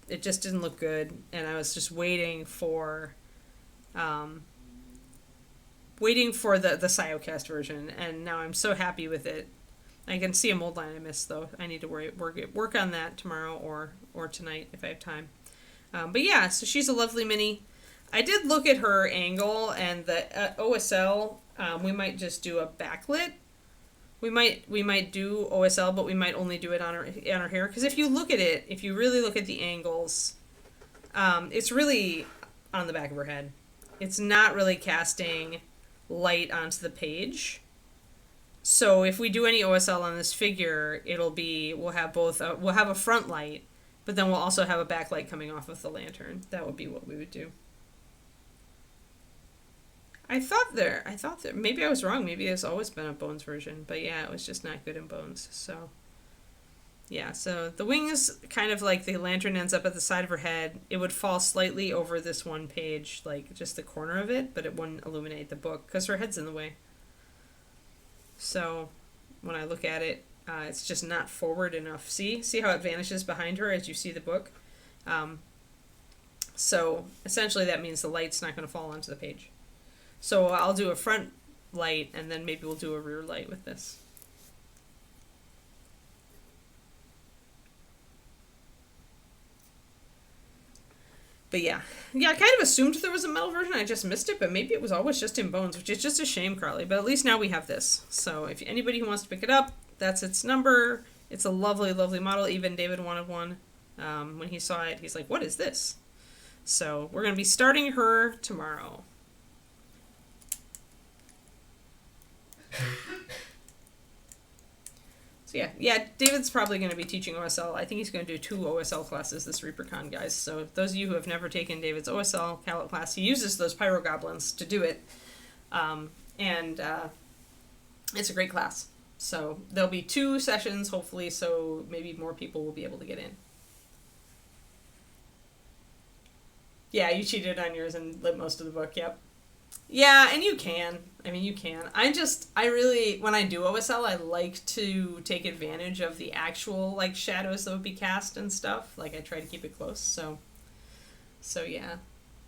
it just didn't look good. And I was just waiting for the Siocast version, and now I'm so happy with it. I can see a mold line I missed, though. I need to work on that tomorrow or tonight if I have time. But yeah, so she's a lovely mini. I did look at her angle and the OSL. We might just do a backlit. We might do OSL, but we might only do it on her hair. Because if you look at it, if you really look at the angles, it's really on the back of her head. It's not really casting light onto the page. So if we do any OSL on this figure, we'll have both. We'll have a front light. But then we'll also have a backlight coming off of the lantern. That would be what we would do. I thought there, maybe I was wrong. Maybe it's always been a bones version. But yeah, it was just not good in bones. So, yeah. So the wings, kind of like the lantern ends up at the side of her head. It would fall slightly over this one page, like just the corner of it. But it wouldn't illuminate the book because her head's in the way. So when I look at it, it's just not forward enough. See how it vanishes behind her as you see the book? So essentially that means the light's not going to fall onto the page. So I'll do a front light, and then maybe we'll do a rear light with this. But yeah, I kind of assumed there was a metal version. I just missed it, but maybe it was always just in bones, which is just a shame, Carly. But at least now we have this. So if anybody who wants to pick it up, that's its number. It's a lovely, lovely model. Even David wanted one. When he saw it, he's like, what is this? So we're going to be starting her tomorrow. So yeah, David's probably going to be teaching OSL. I think he's going to do 2 OSL classes this ReaperCon, guys. So those of you who have never taken David's OSL Callet class, he uses those Pyro Goblins to do it. And it's a great class. So there'll be 2 sessions, hopefully, so maybe more people will be able to get in. Yeah, you cheated on yours and lit most of the book, yep. Yeah, and you can. I mean, you can. I really, when I do OSL, I like to take advantage of the actual, like, shadows that would be cast and stuff. Like, I try to keep it close, so yeah.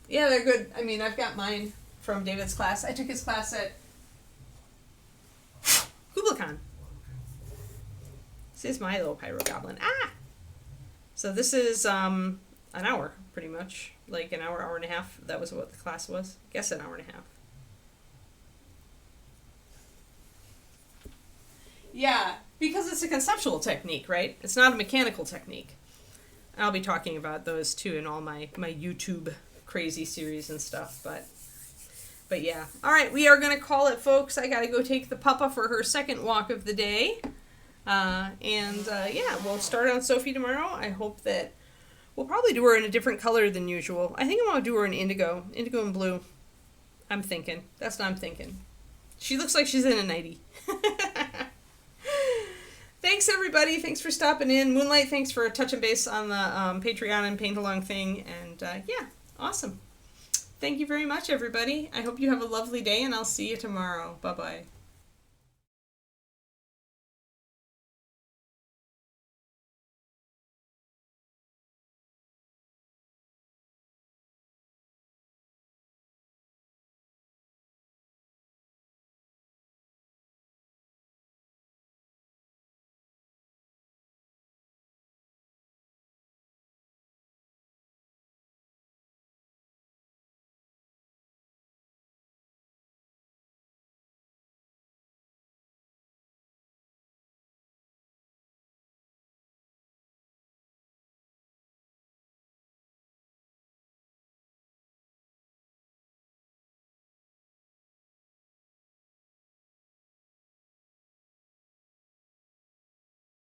Yeah, they're good. I mean, I've got mine from David's class. I took his class at ReaperCon. This is my little Pyro Goblin. Ah! So this is, an hour, pretty much. Like an hour and a half. That was what the class was. I guess an hour and a half. Yeah, because it's a conceptual technique, right? It's not a mechanical technique. I'll be talking about those too in all my YouTube crazy series and stuff, but yeah. All right, we are going to call it, folks. I got to go take the puppa for her second walk of the day. Yeah, we'll start on Sophie tomorrow. I hope that we'll probably do her in a different color than usual. I think I want to do her in indigo and blue. I'm thinking. That's what I'm thinking. She looks like she's in a nightie. Thanks, everybody. Thanks for stopping in. Moonlight, thanks for touching base on the Patreon and paint-along thing. And, yeah, awesome. Thank you very much, everybody. I hope you have a lovely day, and I'll see you tomorrow. Bye-bye.